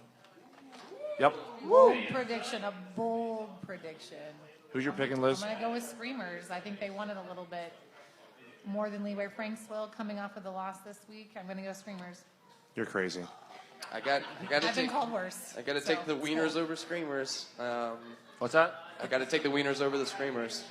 D: Yep.
C: Bold prediction, a bold prediction.
D: Who's your picking,
C: I'm
D: Liz?
C: going to go with Screamers. I think they won it a little bit more than Leeway Franks will coming off of the loss this week. I'm going to go Screamers.
D: You're crazy.
B: I got to
C: I've been
B: take.
C: called worse.
B: I got to
C: so
B: take the
C: it's
B: wieners
C: cool.
B: over Screamers.
D: What's that?
B: I got to take the wieners over the Screamers.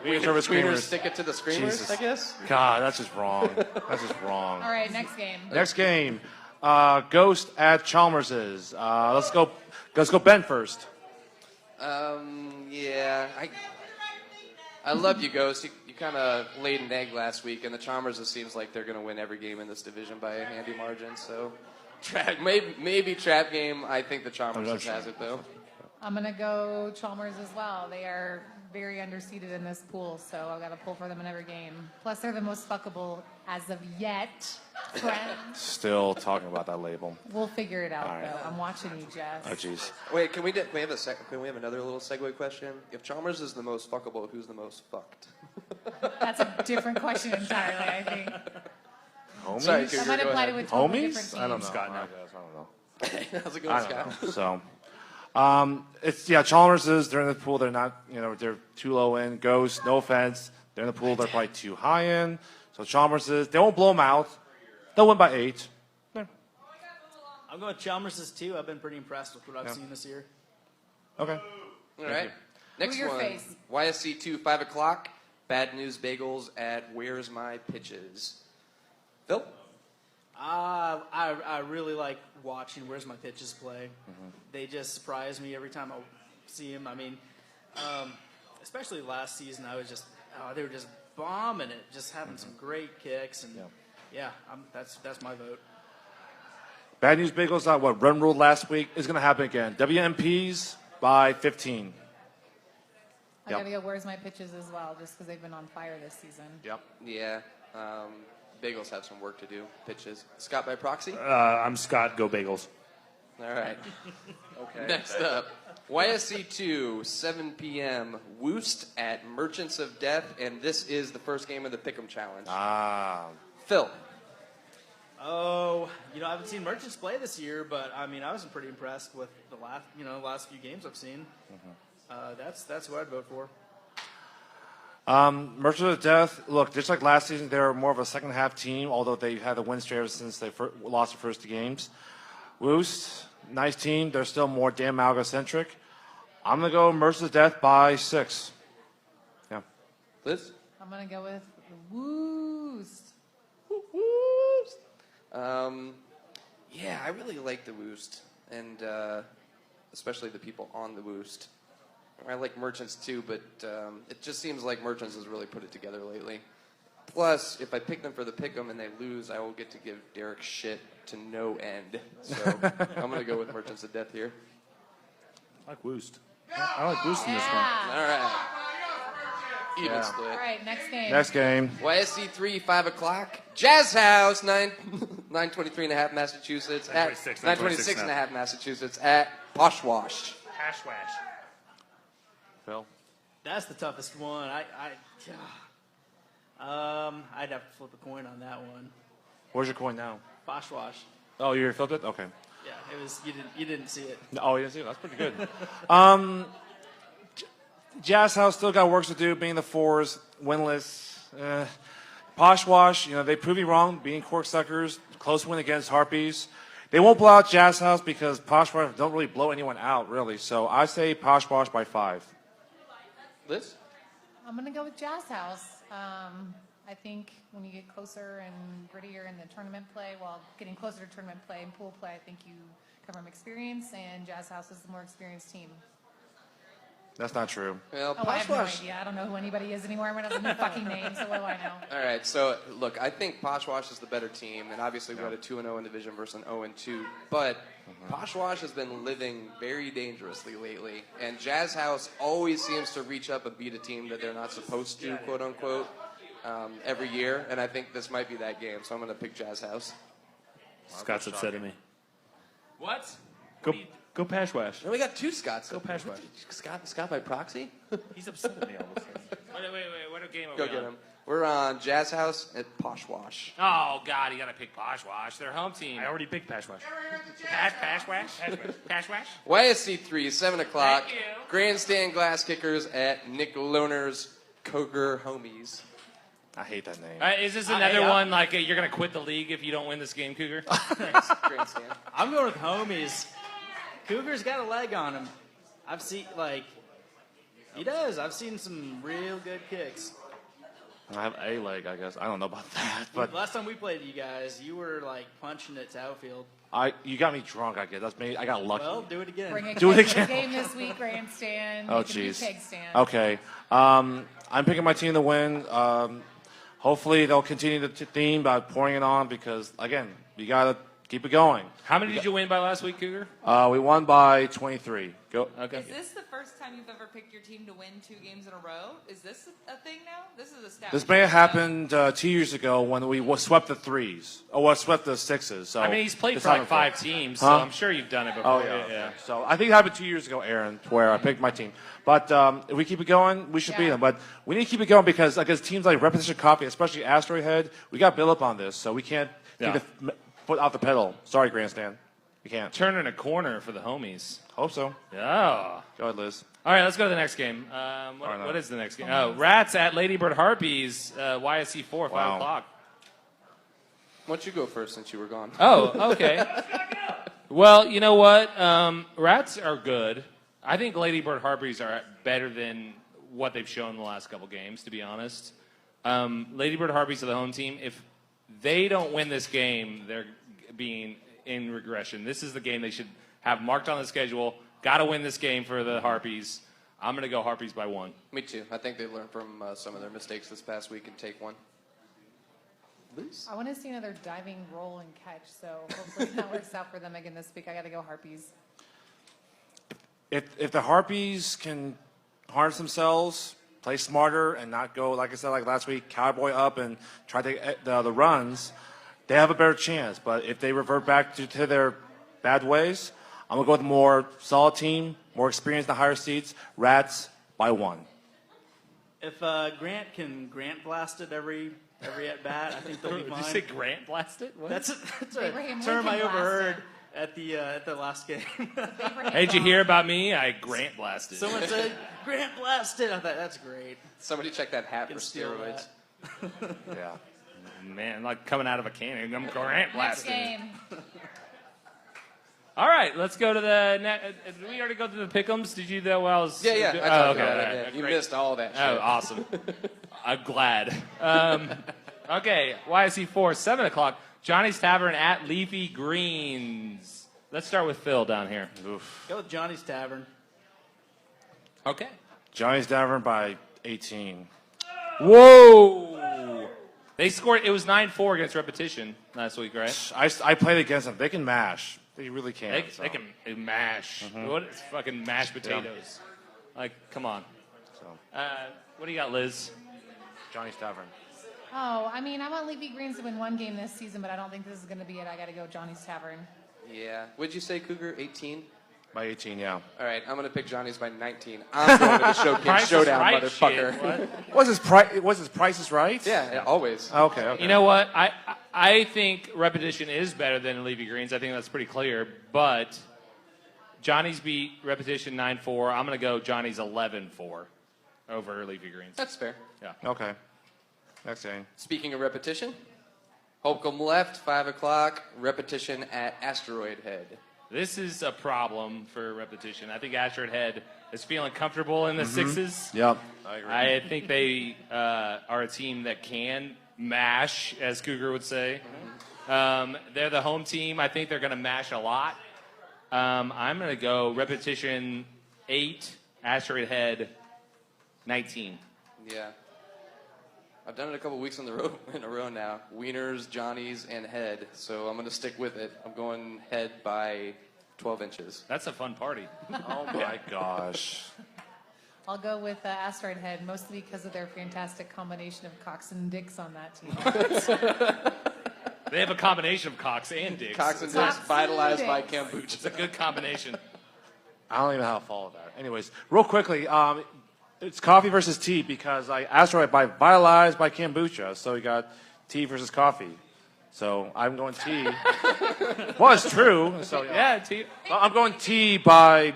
D: Wieners over
B: Wieners
D: Screamers.
B: stick it to the Screamers,
D: Jesus.
B: I guess.
D: God, that's just wrong. That's just wrong.
C: All right, next game.
D: Next game, Ghost at Chalmers's. Let's go Ben first.
B: Yeah, I love you, Ghost. You kind of laid an egg last week, and the Chalmers, it seems like they're going to win every game in this division by a handy margin. So Maybe trap game. I think the Chalmers has it though.
C: I'm going to go Chalmers as well. They are very underseeded in this pool, so I've got to pull for them in every game. Plus, they're the most fuckable as of yet. Friends.
D: Still talking about that label.
C: We'll figure it out,
D: All right.
C: though. I'm watching you, Jess.
D: Oh, jeez.
B: Wait, can we have another little segue question? If Chalmers is the most fuckable, who's the most fucked?
C: That's a different question entirely, I think.
D: Homies?
B: Sorry,
C: That might apply to a totally different
D: Homies?
C: team.
D: I don't know.
F: Scott now.
D: I guess. I don't know.
B: How's it going,
D: I
B: Scott?
D: don't know. So, Chalmers is, they're in the pool. They're not, they're too low in. Ghost, no offense. They're in the pool. They're probably too high in. So Chalmers is, they won't blow them out. They'll win by 8.
E: I'm going with Chalmers too. I've been pretty impressed with what I've seen this year.
D: Okay.
B: All right. Next
C: your
B: one.
C: face.
B: YSC 2, 5 o'clock. Bad News Bagels at Where's My Pitches? Phil?
E: I really like watching Where's My Pitches play. They just surprise me every time I see them. I mean, especially last season, they were just bombing it, just having some great kicks, and that's my vote.
D: Bad News Bagels, run ruled last week, is going to happen again. WMPs by 15.
C: I got to go Where's My Pitches as well, just because they've been on fire this season.
D: Yep.
B: Yeah. Bagels have some work to do. Pitches. Scott by proxy?
F: I'm Scott. Go Bagels.
B: All right.
D: Okay.
B: Next up, YSC 2, 7 p.m. Woost at Merchants of Death, and this is the first game of the Pick'em Challenge. Phil.
E: Oh, I haven't seen Merchants play this year, but I mean, I was pretty impressed with the last few games I've seen. That's who I'd vote for.
D: Merchants of Death, look, just like last season, they're more of a second half team, although they had a win streak ever since they lost the first 2 games. Woost, nice team. They're still more Dan Malga-centric. I'm going to go Merchants of Death by 6. Yeah.
B: Liz?
C: I'm going to go with Woost.
B: Yeah, I really like the Woost, and especially the people on the Woost. I like Merchants too, but it just seems like Merchants has really put it together lately. Plus, if I pick them for the pick'em and they lose, I will get to give Derek shit to no end. So I'm going to go with Merchants of Death here.
F: I like Woost. I like Woost in this one.
B: All right. Even
D: Yeah.
B: split.
C: All right, next game.
D: Next game.
B: YSC 3, 5 o'clock. Jazz House, 923.5 Massachusetts. 926.5 Massachusetts at Poshwash.
F: Hashwash.
D: Phil?
E: That's the toughest one. I'd have to flip a coin on that one.
D: Where's your coin now?
E: Boschwash.
D: Oh, you flipped it? Okay.
E: Yeah, it was. You didn't see it.
D: Oh, you didn't see it? That's pretty good. Jazz House still got work to do, being the 4s, winless. Poshwash, they prove you wrong, being corksuckers, close win against Harpies. They won't blow out Jazz House because Poshwash don't really blow anyone out, really. So I say Poshwash by 5.
B: Liz?
C: I'm going to go with Jazz House. I think when you get closer and grittier in the tournament play, while getting closer to tournament play and pool play, I think you come from experience, and Jazz House is the more experienced team.
D: That's not true.
B: Well,
C: Oh, I have no
B: Poshwash.
C: idea. I don't know who anybody is anymore. Everyone has a new fucking name, so what do I know?
B: All right, so look, I think Poshwash is the better team, and obviously we got a 2-0 in division versus an 0-2. But Poshwash has been living very dangerously lately, and Jazz House always seems to reach up and beat a team that they're not supposed to, quote unquote, every year. And I think this might be that game, so I'm going to pick Jazz House.
F: Scott's upset at me.
A: What?
F: Go Pashwash.
B: No, we got 2 Scots.
F: Go Pashwash.
B: Scott by proxy?
F: He's upset at me all of a sudden.
A: Wait. What game are
B: Go
A: we
B: get
A: on?
B: him. We're on Jazz House at Poshwash.
A: Oh, God, you got to pick Poshwash. Their home team.
F: I already picked Pashwash.
A: Pashwash? Pashwash?
B: YSC 3, 7 o'clock.
A: Thank you.
B: Grandstand Glass Kickers at Nick Lohner's Coker Homies.
D: I hate that name.
A: Is this another one like you're going to quit the league if you don't win this game, Cougar?
B: Grandstand.
E: I'm going with homies. Cougar's got a leg on him. He does. I've seen some real good kicks.
D: I have a leg, I guess. I don't know about that, but
E: Last time we played you guys, you were punching it to outfield.
D: you got me drunk, I guess. That's me. I got lucky.
E: Well, do it again.
C: Bring a
D: Do it
C: keg to the
D: again.
C: game this week, grandstand.
D: Oh,
C: Make a new
D: jeez.
C: keg stand.
D: Okay. I'm picking my team to win. Hopefully they'll continue the theme by pouring it on because, again, you got to keep it going.
A: How many did you win by last week, Cougar?
D: We won by 23. Go.
A: Okay.
M: Is this the first time you've ever picked your team to win 2 games in a row? Is this a thing now? This is a stat.
D: This may have happened 2 years ago when we swept the 3s. Swept the 6s. So
A: I mean, he's played
D: it's
A: for like
D: not
A: 5
D: fair.
A: teams, so
D: Huh?
A: I'm sure you've done it before.
D: Oh, yeah. So I think it happened 2 years ago, Aaron, where I picked my team. But if we keep it going, we should beat them. But we need to keep it going because against teams like Repetition Coffee, especially Asteroid Head, we got built up on this. So we can't take the foot off the pedal. Sorry, Grandstand. We can't.
A: Turning a corner for the homies.
D: Hope so.
A: Yeah.
D: Go ahead, Liz.
A: All right, let's go to the next game. What is the next game? Oh, Rats at Ladybird Harpies, YSC 4, 5 o'clock.
B: Why don't you go first since you were gone?
A: Oh, okay. Well, you know what? Rats are good. I think Ladybird Harpies are better than what they've shown in the last couple games, to be honest. Ladybird Harpies are the home team. If they don't win this game, they're being in regression. This is the game they should have marked on the schedule. Got to win this game for the Harpies. I'm going to go Harpies by 1.
B: Me too. I think they learned from some of their mistakes this past week and take one. Liz?
C: I want to see another diving roll and catch, so hopefully that works out for them again this week. I got to go Harpies.
D: If the Harpies can harness themselves, play smarter, and not go, like I said, like last week, cowboy up and try to get the runs, they have a better chance. But if they revert back to their bad ways, I'm going to go with a more solid team, more experienced in the higher seats, Rats by 1.
E: If Grant can Grant blast it every at bat, I think they'll be fine.
A: Did you say Grant blast it? What?
E: That's a
C: Abraham
E: term
C: Lincoln
E: I overheard
C: blast
E: at the last game.
A: Hey, did you hear about me? I Grant blasted.
E: Someone said Grant blasted. I thought that's great.
B: Somebody check that hat for
E: Can steal
B: steroids.
A: Yeah. Man, like coming out of a cannon. I'm Grant
C: Next
A: blasting.
C: game.
A: All right, let's go to the. Did we already go through the pick'ems? Did you though? While I was,
B: Yeah. I
A: Oh,
B: talked
A: okay.
B: about
A: all
B: it.
A: right,
B: You
A: great.
B: missed all that shit.
A: Oh, awesome. I'm glad. Okay, YSC 4, 7 o'clock. Johnny's Tavern at Leafy Greens. Let's start with Phil down here. Oof.
E: Go with Johnny's Tavern.
A: Okay.
D: Johnny's Tavern by 18.
A: Whoa! They scored. It was 9-4 against Repetition last week, right?
D: I played against them. They can mash. They really can.
A: They can mash. What is fucking mashed potatoes? Like, come on.
D: So,
A: What do you got, Liz?
D: Johnny's Tavern.
C: Oh, I mean, I want Leafy Greens to win 1 game this season, but I don't think this is going to be it. I got to go Johnny's Tavern.
B: Yeah. Would you say Cougar 18?
D: By 18, yeah.
B: All right, I'm going to pick Johnny's by 19. I'm going to the
A: Price
B: Showcase
A: is
B: Showdown,
A: Right
B: motherfucker.
A: shit. What?
D: Was his prices right?
B: Yeah, always.
D: Okay.
A: You know what? I think Repetition is better than Leafy Greens. I think that's pretty clear. But Johnny's beat Repetition 9-4. I'm going to go Johnny's 11-4 over Leafy Greens.
B: That's fair.
A: Yeah.
D: Okay. Next game.
B: Speaking of repetition, Holcomb left, 5 o'clock, repetition at Asteroid Head.
A: This is a problem for Repetition. I think Asteroid Head is feeling comfortable in the sixes.
D: Yep. I agree.
A: I think they are a team that can mash, as Cougar would say. They're the home team. I think they're going to mash a lot. I'm going to go Repetition 8, Asteroid Head 19.
B: Yeah. I've done it a couple weeks in a row now. Wieners, Johnny's, and Head. So I'm going to stick with it. I'm going Head by 12 inches.
A: That's a fun party.
D: Oh my gosh.
C: I'll go with Asteroid Head, mostly because of their fantastic combination of cocks and dicks on that team.
A: They have a combination of cocks and dicks.
B: Cocks and
C: Cocks
B: dicks
C: and
B: vitalized by
C: dicks.
B: kombucha.
A: It's a good combination.
D: I don't even know how to follow that. Anyways, real quickly, it's coffee versus tea because Asteroid by vitalized by kombucha, so we got tea versus coffee. So I'm going tea. Well, it's true. So
A: Yeah, tea.
D: Well, I'm going tea by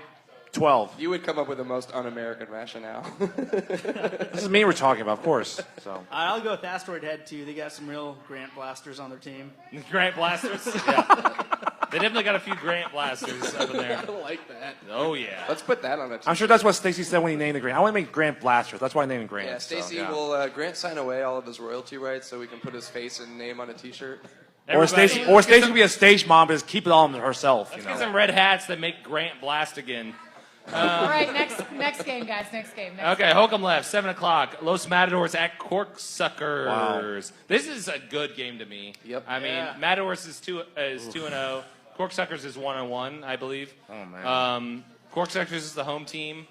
D: 12.
B: You would come up with the most un-American rationale.
D: This is me we're talking about, of course. So
E: I'll go with Asteroid Head too. They got some real Grant blasters on their team.
A: Grant Blasters? Yeah. They definitely got a few Grant Blasters up in there.
B: I like that.
A: Oh, yeah.
B: Let's put that on a
D: I'm sure that's what Stacy said when he named the Grant. I want to make Grant Blasters. That's why I named him Grant.
B: Yeah, Stacy
D: so, yeah.
B: will Grant sign away all of his royalty rights so we can put his face and name on a T-shirt.
D: Or Stacy will be a stage mom, but just keep it all herself.
A: Let's
D: You
A: get
D: know.
A: some red hats that make Grant blast again.
C: All right, next game, guys. Next game.
A: Okay, Holcomb left, 7 o'clock. Los Matadors at Corksuckers.
D: Wow.
A: This is a good game to me.
B: Yep.
A: I mean, Matadors is 2-0. Corksuckers is 1-1, I believe.
D: Oh, man.
A: Corksuckers is the home team.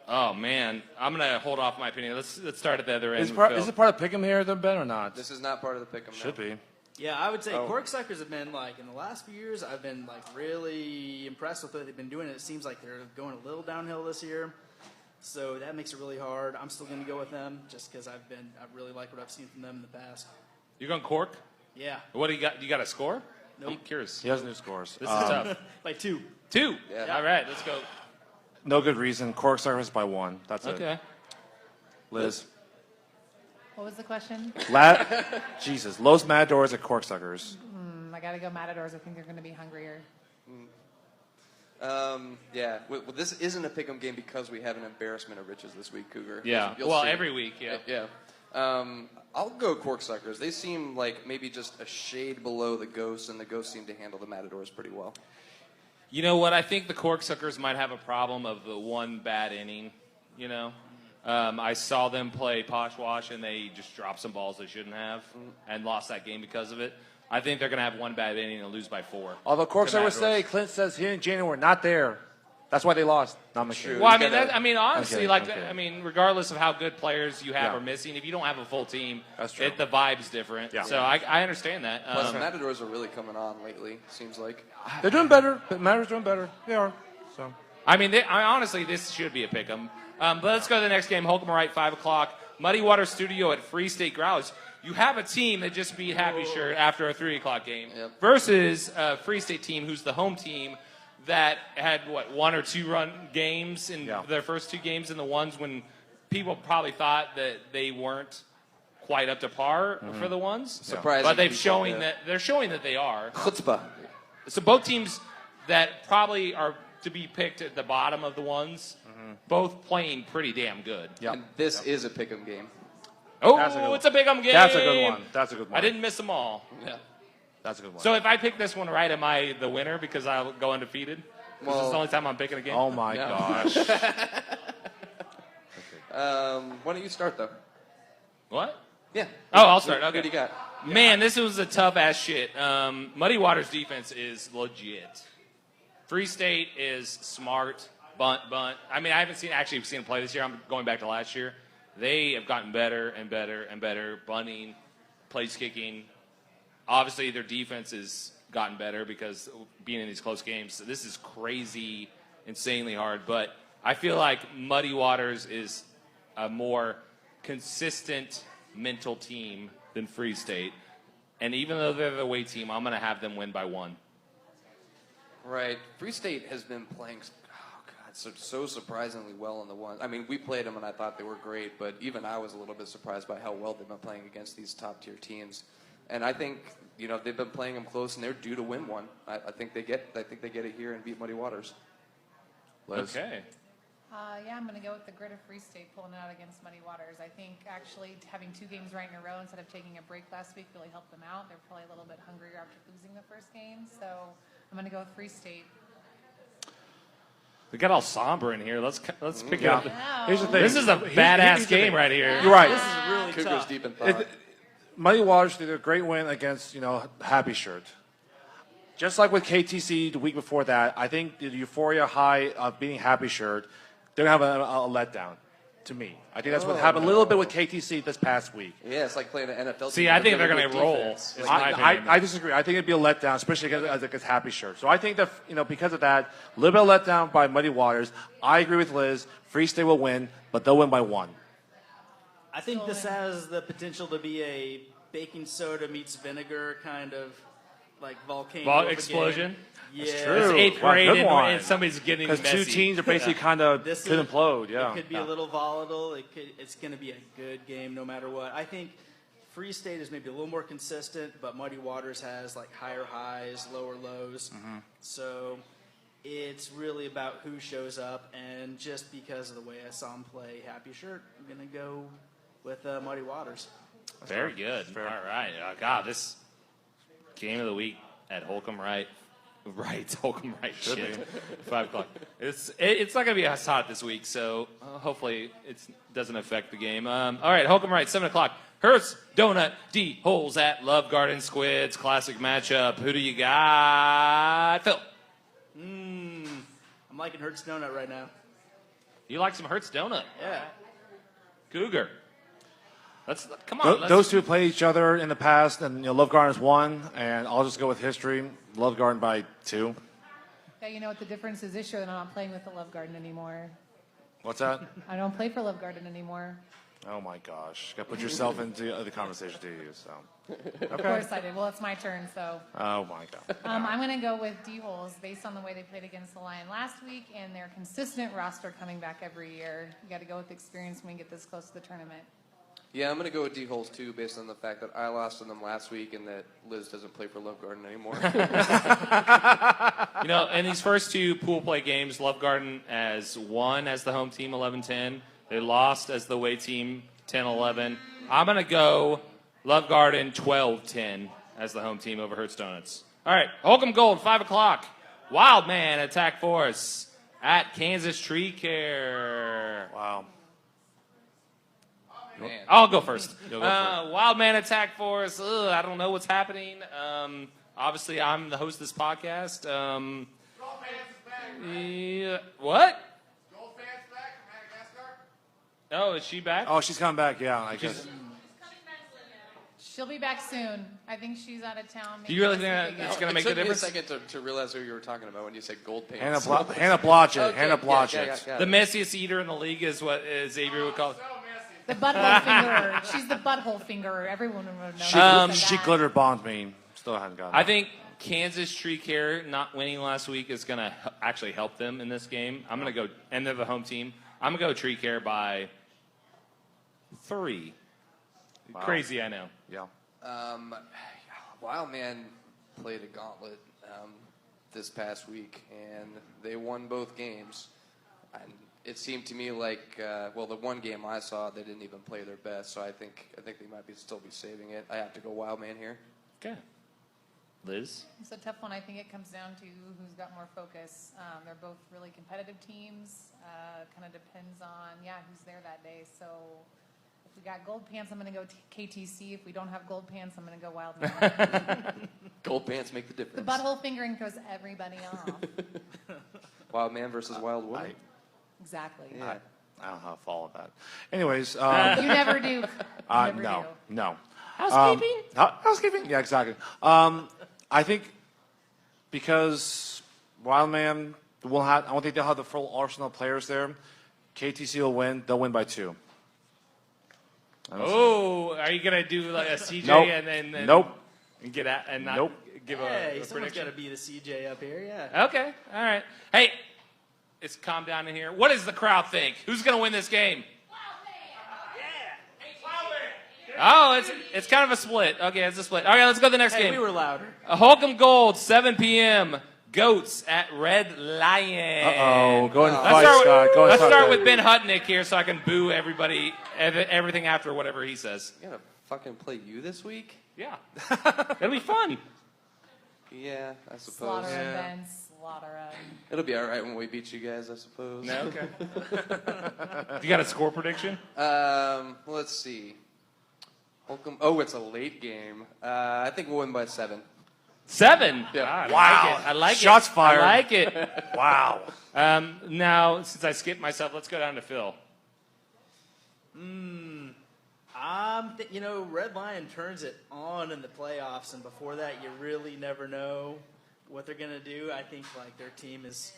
A: Oh, man. I'm going to hold off my opinion. Let's start at the other end.
D: Is
A: with Phil.
D: it part of Pick'em here, then, Ben, or not?
B: This is not part of the pick'em.
D: Should be.
E: Yeah, I would say Corksuckers have been, like, in the last few years, I've been, like, really impressed with what they've been doing. It seems like they're going a little downhill this year. So that makes it really hard. I'm still going to go with them just because I really like what I've seen from them in the past.
A: You're going Cork?
E: Yeah.
A: What do you got? You got a score?
E: Nope.
A: I'm curious.
D: He has new scores.
A: This is tough.
E: By 2.
A: 2?
B: Yeah.
A: All right, let's go.
D: No good reason. Corksuckers by 1. That's it.
A: Okay.
D: Liz.
C: What was the question?
D: Jesus. Los Matadors at Corksuckers.
C: I got to go Matadors. I think they're going to be hungrier.
B: Yeah. Well, this isn't a pick'em game because we have an embarrassment of riches this week, Cougar.
A: Yeah.
B: You'll
A: Well,
B: see.
A: every week, yeah.
B: Yeah. I'll go Corksuckers. They seem like maybe just a shade below the Ghosts, and the Ghosts seem to handle the Matadors pretty well.
A: You know what? I think the Corksuckers might have a problem of the one bad inning, you know? I saw them play Poshwash, and they just dropped some balls they shouldn't have and lost that game because of it. I think they're going to have one bad inning and lose by 4.
D: Although
A: to
D: Corksuckers
A: Matadors.
D: say, Clint says he and Jane were not there. That's why they lost. Not my
B: True.
A: Well,
B: You gotta-
A: honestly,
D: Okay.
A: regardless of how good players you have
D: Yeah.
A: are missing, if you don't have a full team,
D: That's true.
A: the vibe's different.
D: Yeah.
A: So I understand that.
B: Plus, the Matadors are really coming on lately, seems like.
D: They're doing better. The Matadors doing better. They are. So.
A: Honestly, this should be a pick 'em. But let's go to the next game. Holcomb Wright, 5 o'clock. Muddy Water Studio at Free State Growlers. You have a team that just beat Happy Shirt after a 3 o'clock game versus a Free State team who's the home team that had, 1 or 2 run games in their first 2 games, and the ones when people probably thought that they weren't quite up to par for the ones.
B: Surprising
A: But they're
B: people,
A: showing
B: yeah.
A: that they are.
B: Chutzpah.
A: So both teams that probably are to be picked at the bottom of the ones, both playing pretty damn good.
D: Yeah.
B: And this is a pick'em game.
A: Oh,
D: That's a good
A: it's a big game.
D: That's a good one. That's a good one.
A: I didn't miss them all.
B: Yeah.
D: That's a good one.
A: So if I pick this one right, am I the winner because I'll go undefeated? This is the only time I'm picking a game.
D: Oh my gosh.
B: Why don't you start, though?
A: What?
B: Yeah.
A: Oh, I'll start. Okay.
B: What do you got?
A: Man, this was a tough ass shit. Muddy Waters defense is legit. Free State is smart. Bunt. I mean, I haven't seen them play this year. I'm going back to last year. They have gotten better and better and better. Bunting, place kicking. Obviously, their defense has gotten better because being in these close games. So this is crazy, insanely hard. But I feel like Muddy Waters is a more consistent mental team than Free State. And even though they're the away team, I'm going to have them win by 1.
B: Right. Free State has been playing, so surprisingly well in the one. I mean, we played them and I thought they were great, but even I was a little bit surprised by how well they've been playing against these top tier teams. And I think they've been playing them close and they're due to win one. I think they get it here and beat Muddy Waters.
D: Liz.
A: Okay.
C: Yeah, I'm going to go with the grit of Free State pulling out against Muddy Waters. I think actually having 2 games right in a row instead of taking a break last week really helped them out. They're probably a little bit hungrier after losing the first game. So I'm going to go with Free State.
A: We got all somber in here. Let's pick it up.
D: Here's the thing.
A: This is a badass game right here.
D: You're right.
E: This is really
B: Cougars
E: tough.
B: deep in thought.
D: Muddy Waters did a great win against, Happy Shirt. Just like with KTC the week before that, I think the euphoria high of beating Happy Shirt, they're going to have a letdown, to me. I think that's what happened a little bit with KTC this past week.
B: Yeah, it's like playing an NFL
A: See,
B: team.
A: I think
B: with
A: they're
B: really
A: going to
B: good
A: roll.
B: defense.
A: is my opinion.
D: I disagree. I think it'd be a letdown, especially against Happy Shirt. So I think that, because of that, a little bit of letdown by Muddy Waters. I agree with Liz. Free State will win, but they'll win by 1.
E: I think this has the potential to be a baking soda meets vinegar kind of like volcano of a
A: Explosion.
E: game. Yeah,
A: It's
D: True.
A: 8th
D: Wow,
A: grade
D: good
A: and
D: one.
A: somebody's getting
D: Because
A: messy.
D: 2 teams are basically kind of
E: This
D: could
E: is-
D: implode. Yeah.
E: It could be a little volatile. It's going to be a good game no matter what. I think Free State is maybe a little more consistent, but Muddy Waters has like higher highs, lower lows. So it's really about who shows up. And just because of the way I saw him play Happy Shirt, I'm going to go with Muddy Waters.
A: Very good. All right. God, this game of the week at Holcomb Wright, Right, Holcomb right. Shit. 5 o'clock. It's not going to be as hot this week, so hopefully it doesn't affect the game. All right, Holcomb right, 7 o'clock. Hurst, Donut, D, Holes at Love Garden Squids. Classic matchup. Who do you got? Phil.
E: I'm liking Hertz Donut right now.
A: You like some Hurst Donut?
E: Yeah.
A: Cougar. Come on.
D: Those two played each other in the past, and Love Garden's won, and I'll just go with history. Love Garden by 2.
C: Yeah, you know what the difference is this year? That I'm not playing with the Love Garden anymore.
D: What's that?
C: I don't play for Love Garden anymore.
D: Oh my gosh! Got to put yourself into the conversation, do you? So.
C: Of course I did. Well, it's my turn, so.
D: Oh my God.
C: I'm going to go with D-Holes based on the way they played against the Lion last week and their consistent roster coming back every year. You got to go with experience when we get this close to the tournament.
B: Yeah, I'm going to go with D-Holes too, based on the fact that I lost to them last week and that Liz doesn't play for Love Garden anymore.
A: In these first 2 pool play games, Love Garden has won as the home team 11-10. They lost as the away team 10-11. I'm going to go Love Garden 12-10 as the home team over Hurts Donuts. All right, Holcomb Gold, 5 o'clock. Wild Man Attack Force at Kansas Tree Care.
D: Wow.
B: Man.
A: I'll go first.
D: You'll go for it.
A: Wild Man Attack Force. I don't know what's happening. Obviously, I'm the host of this podcast. Yeah, what? Oh, is she back?
D: Oh, she's coming back. Yeah, I guess.
C: She'll be back soon. I think she's out of town.
A: Do you really think it's going to make the difference?
B: It took me a second to realize who you were talking about when you said gold pants.
D: Hannah Blotchett.
B: Okay,
D: Hannah Blotchett.
B: got
A: The
B: it.
A: messiest eater in the league is what Xavier would call it.
C: The butthole fingerer. She's the butthole fingerer. Everyone would know.
D: She glitter bombed me. Still haven't gotten
A: I
D: it.
A: think Kansas Tree Care not winning last week is going to actually help them in this game. I'm going to go, and they're the home team. I'm going to go Tree Care by 3.
D: Wow.
A: Crazy, I know.
D: Yeah.
B: Wild Man played a gauntlet this past week, and they won both games. And it seemed to me like, the one game I saw, they didn't even play their best. So I think they might still be saving it. I have to go Wild Man here.
A: Okay. Liz?
C: It's a tough one. I think it comes down to who's got more focus. They're both really competitive teams. Kind of depends on, who's there that day. So if we got gold pants, I'm going to go KTC. If we don't have gold pants, I'm going to go Wild Man.
B: Gold pants make the difference.
C: The butthole fingering throws everybody off.
B: Wild Man versus Wild Woman.
C: Exactly.
B: Yeah.
D: I don't know how to follow that. Anyways.
C: You never do. You never do.
D: No.
A: Housekeeping?
D: Housekeeping? Yeah, exactly. I think because Wild Man will have, I don't think they'll have the full arsenal of players there. KTC will win. They'll win by 2.
A: Oh, are you going to do like a CJ
D: Nope.
A: and then
D: Nope.
A: And get out and not
D: Nope.
A: give
E: Hey,
A: a
E: someone's got
A: prediction?
E: to be the CJ up here, yeah.
A: Okay, all right. Hey, it's calm down in here. What does the crowd think? Who's going to win this game? Oh, it's kind of a split. Okay, it's a split. All right, let's go to the next
E: Hey,
A: game.
E: we were louder.
A: Holcomb Gold, 7 p.m. Goats at Red Lion.
D: Uh-oh. Go ahead and fight, Scott. Go ahead and
A: Let's
D: fight.
A: start with Ben Hutnick here so I can boo everybody, everything after whatever he says.
B: You gotta fucking play you this week?
A: Yeah. It'll be fun.
B: Yeah, I suppose.
C: Slaughter him, Ben. Slaughter him.
B: It'll be all right when we beat you guys, I suppose.
A: No, okay. You got a score prediction?
B: Let's see. Holcomb. Oh, it's a late game. I think we'll win by 7.
A: 7?
B: Yeah.
A: God,
D: Wow.
A: I like it.
D: Shots fired.
A: I like it.
D: Wow.
A: Now, since I skipped myself, let's go down to Phil.
E: Red Lion turns it on in the playoffs, and before that, you really never know what they're gonna do. I think their team is,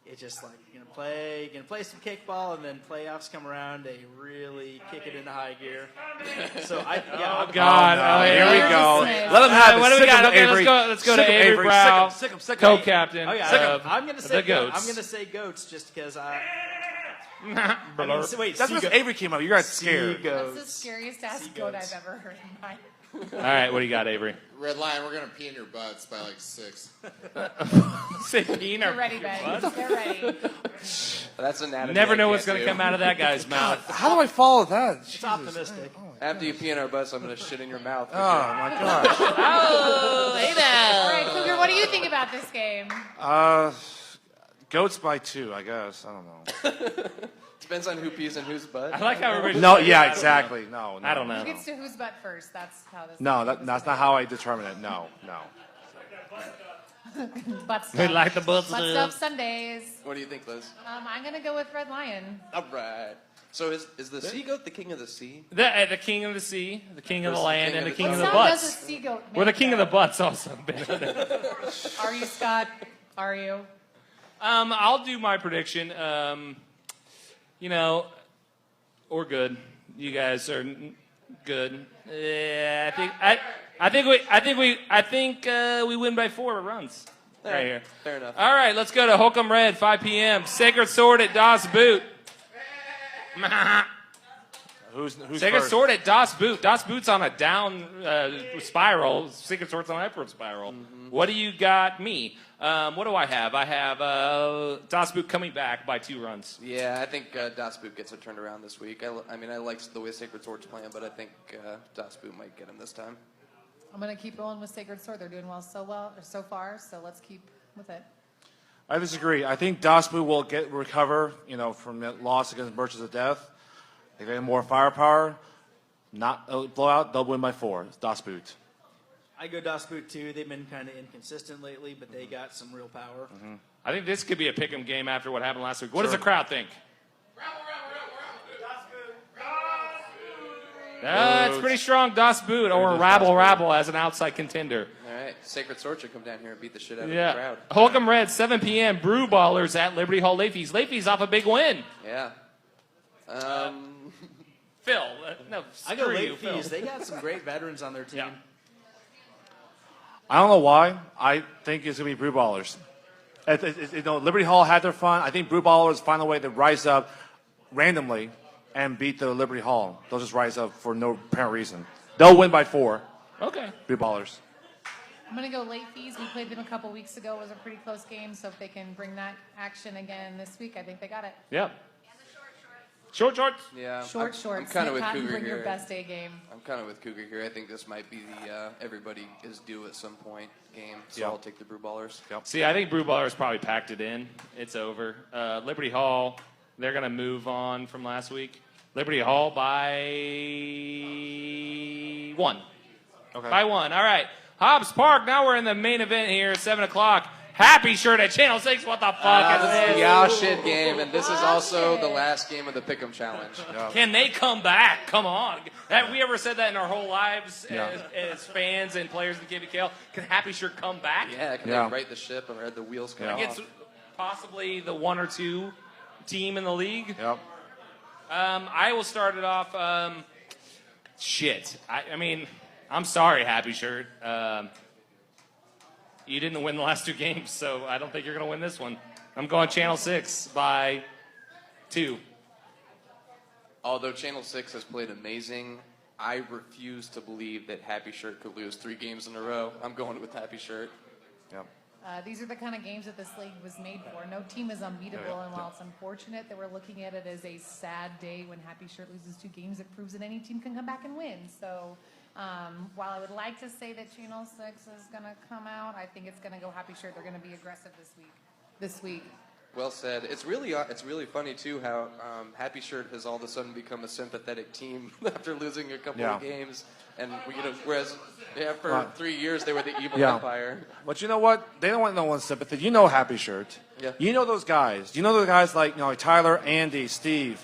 E: it's just gonna play some kickball, and then playoffs come around, they really kick it into high gear. So
A: Oh, God.
D: Oh, no.
A: Oh,
D: Here we go. Let him have it.
A: What do we
D: Sick
A: got?
D: him,
A: Okay,
D: Avery.
A: let's go to
D: Sick him,
A: Avery
D: Avery.
A: Brow,
D: Sick him, sick him.
A: co-captain
E: I'm gonna
A: of
E: say
A: the Goats.
E: I'm gonna say goats just because
A: Blurp.
E: wait,
D: That's because Avery came up. You got scared.
C: That's the scariest ass goat I've ever heard in my
A: All right, what do you got, Avery?
L: Red Lion, we're going to pee in your butts by like 6.
A: Say peanut.
C: They're ready, Ben. They're ready.
B: That's anatomy.
A: Never
B: I
A: know what's
B: can't
A: going to
B: do.
A: come out of that guy's mouth.
D: How do I follow that?
E: it's optimistic.
B: After you pee in our butts, I'm going to shit in your mouth.
D: Oh, my gosh.
A: Oh, hey
C: All right, Cougar, what do you you think about this game?
D: Goats by 2, I guess. I don't know.
B: Depends on who pees in whose butt.
A: I like how everybody.
D: No, yeah, exactly. No,
A: I don't know.
C: Who gets to whose butt first? That's how this.
D: No, that's not how I determine it. No.
C: Butt stuff.
A: We like the butt
C: Butt
A: stuff.
C: stuff Sundays.
B: What do you think, Liz?
C: I'm gonna go with Red Lion.
B: All right. So is the sea goat the king of the sea?
A: The king of the sea, the king of the
B: Versus
A: land, and the king of the
C: What sound does a
A: butts.
C: sea goat
A: We're the
C: make,
A: king of
C: though?
A: the butts also.
C: Are you, Scott? Are you?
A: I'll do my prediction. We're good. You guys are good. Yeah, I think we win by 4 runs right here.
B: Fair enough.
A: All right, let's go to Holcomb Red, 5 p.m. Sacred Sword at Das Boot.
D: Who's
A: Sacred
D: first?
A: Sword at Das Boot. Das Boot's on a down spiral. Sacred Sword's on an upward spiral. What do you got me? What do I have? I have Das Boot coming back by 2 runs.
B: Yeah, I think Das Boot gets it turned around this week. I mean, I like the way Sacred Sword's playing, but I think Das Boot might get him this time.
C: I'm gonna keep rolling with Sacred Sword. They're doing well so far. So let's keep with it.
D: I disagree. I think Das Boot will recover, from that loss against Merchants of Death. They get more firepower. Not a blowout. They'll win by 4. It's Das Boot.
E: I go Das Boot too. They've been kind of inconsistent lately, but they got some real power.
A: I think this could be a pick'em game after what happened last week. What does the crowd think? It's pretty strong, Das Boot, or Rabble as an outside contender.
B: All right, Sacred Sword should come down here and beat the shit out of the
A: Yeah.
B: crowd.
A: Holcomb Red, 7 p.m. Brew Ballers at Liberty Hall Lafey's. Lafey's off a big win.
B: Yeah.
A: Phil, no,
E: I go
A: screw
E: late
A: you, Phil.
E: fees. They got some great veterans on their team.
A: Yeah.
D: I don't know why. I think it's going to be Brew Ballers. Liberty Hall had their fun. I think Brew Ballers find a way to rise up randomly and beat the Liberty Hall. They'll just rise up for no apparent reason. They'll win by 4.
A: Okay.
D: Brew Ballers.
C: I'm gonna go late fees. We played them a couple weeks ago. It was a pretty close game. So if they can bring that action again this week, I think they got it.
A: Yep. Short shorts.
B: Yeah.
C: Short
B: I'm
C: shorts.
B: kind of
C: Nick
B: with
C: Cotton,
B: Cougar
C: bring
B: here.
C: your best A game.
B: I'm kind of with Cougar here. I think this might be the everybody is due at some point game. So
D: Yeah.
B: I'll take the Brew Ballers.
A: See, I think Brew Ballers probably packed it in. It's over. Liberty Hall, they're going to move on from last week. Liberty Hall by 1.
D: Okay.
A: By 1. All right. Hobbs Park, now we're in the main event here at 7 o'clock. Happy shirt at Channel 6. What the fuck is
B: This is
A: this?
B: the Yow Shit game, and this is also the last game of the Pick'em Challenge.
A: Can they come back? Come on. Have we ever said that in our whole lives as fans and players in the KBKL? Can Happy Shirt come back?
B: Yeah, can they right the ship and had the wheels come off?
A: Against possibly the 1 or 2 team in the league?
D: Yep.
A: I will start it off. I mean, I'm sorry, Happy Shirt. You didn't win the last 2 games, so I don't think you're going to win this one. I'm going Channel 6 by 2.
B: Although Channel 6 has played amazing, I refuse to believe that Happy Shirt could lose 3 games in a row. I'm going with Happy Shirt.
D: Yep.
C: These are the kind of games that this league was made for. No team is unbeatable, and while it's unfortunate that we're looking at it as a sad day when Happy Shirt loses 2 games, it proves that any team can come back and win. So while I would like to say that Channel 6 is going to come out, I think it's going to go Happy Shirt. They're going to be aggressive this week.
B: Well said. It's really funny too how Happy Shirt has all of a sudden become a sympathetic team after losing a couple of games, and whereas for 3 years they were the evil empire.
D: But you know what? They don't want no one's sympathy. You know Happy Shirt.
B: Yeah.
D: You know those guys. You know those guys like like Tyler, Andy, Steve.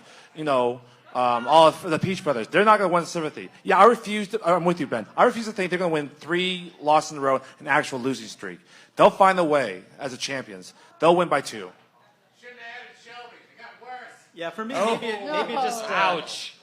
D: All of the Peach Brothers. They're not going to win sympathy. Yeah, I'm with you, Ben. I refuse to think they're going to win 3 losses in a row, an actual losing streak. They'll find a way as the champions. They'll win by 2.
E: Yeah, for me,
A: Oh.
E: maybe just
A: Ouch.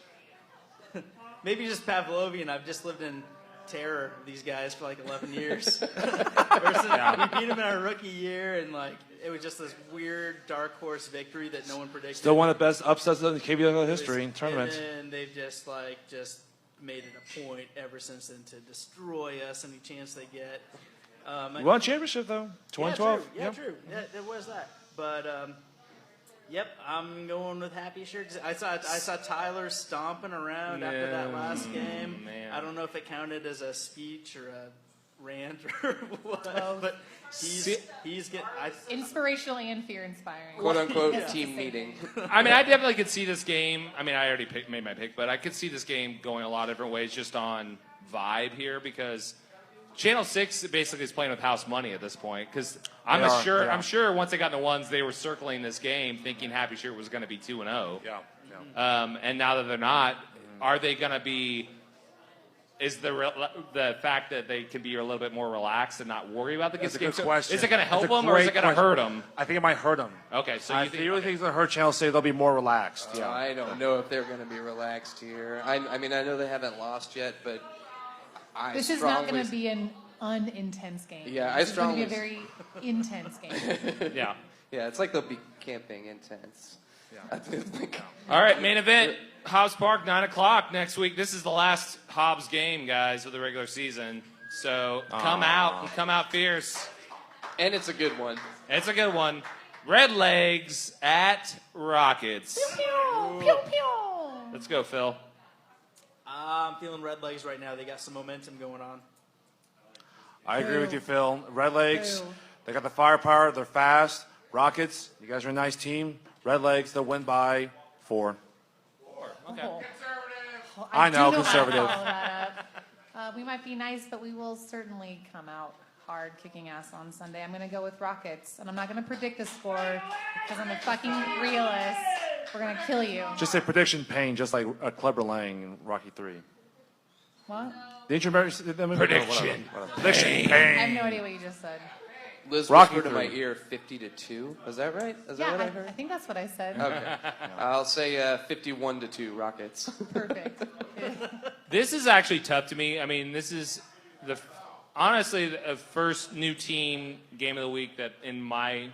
E: maybe just Pavlovian. I've just lived in terror of these guys for like 11 years. Ever since we beat them in our rookie year, and it was just this weird dark horse victory that no one predicted.
D: Still one of the best upsets in KBL history in tournaments.
E: And they've just made it a point ever since then to destroy us any chance they get.
D: We won a championship though, 2012.
E: Yeah, true. Yeah, there was that. But yep, I'm going with Happy Shirt. I saw Tyler stomping around after that last game.
A: Man.
E: I don't know if it counted as a speech or a rant or what, but He's getting.
C: Inspirational and fear-inspiring.
B: Quote unquote
C: Yes,
B: team
C: to say
B: meeting.
A: I mean, I definitely could see this game. I mean, I already made my pick, but I could see this game going a lot of different ways just on vibe here because Channel 6 basically is playing with house money at this point because I'm sure once they got in the ones, they were circling this game thinking Happy Shirt was going to be 2-0.
D: Yeah.
A: And now that they're not, are they going to be? Is the fact that they can be a little bit more relaxed and not worry about the
D: That's a
A: game?
D: good question.
A: Is it going to help
D: That's a
A: them or is
D: great
A: it going to hurt them?
D: I think it might hurt them.
A: Okay, so
D: I
A: you think
D: really think it's going to hurt Channel 6. They'll be more relaxed. Yeah.
B: I don't know if they're going to be relaxed here. I mean, I know they haven't lost yet, but
C: This is not going to be an unintense game.
B: Yeah,
C: This is going to be a very intense game.
A: Yeah.
B: Yeah, it's like they'll be camping intense.
D: Yeah.
A: All right, main event, Hobbs Park, 9 o'clock next week. This is the last Hobbs game, guys, of the regular season. So come out and come out fierce.
B: And it's a good one.
A: It's a good one. Red Legs at Rockets.
C: Pew, pew, pew.
A: Let's go, Phil.
E: I'm feeling Red Legs right now. They got some momentum going on.
D: I agree with you, Phil. Red Legs,
C: Boo.
D: they got the firepower. They're fast. Rockets, you guys are a nice team. Red Legs, they'll win by 4.
A: Okay.
C: Oh,
D: I know,
C: do
D: conservative.
C: how to follow that up. We might be nice, but we will certainly come out hard kicking ass on Sunday. I'm going to go with Rockets, and I'm not going to predict the score because I'm a fucking realist. We're going to kill you.
D: Just a prediction pain, just like Clubber Lang in Rocky 3.
C: What?
D: Didn't you remember that movie?
A: Prediction.
D: Whatever. Prediction
C: I
D: pain.
C: have no idea what you just said.
B: Liz
D: Rocky
B: whispered in my
D: Crew.
B: ear 50-2. Is that right? Is
C: Yeah,
B: that what I
C: I
B: heard?
C: think that's what I said.
B: Okay. I'll say 51-2 Rockets.
C: Perfect.
A: This is actually tough to me. I mean, this is honestly the first new team game of the week that in my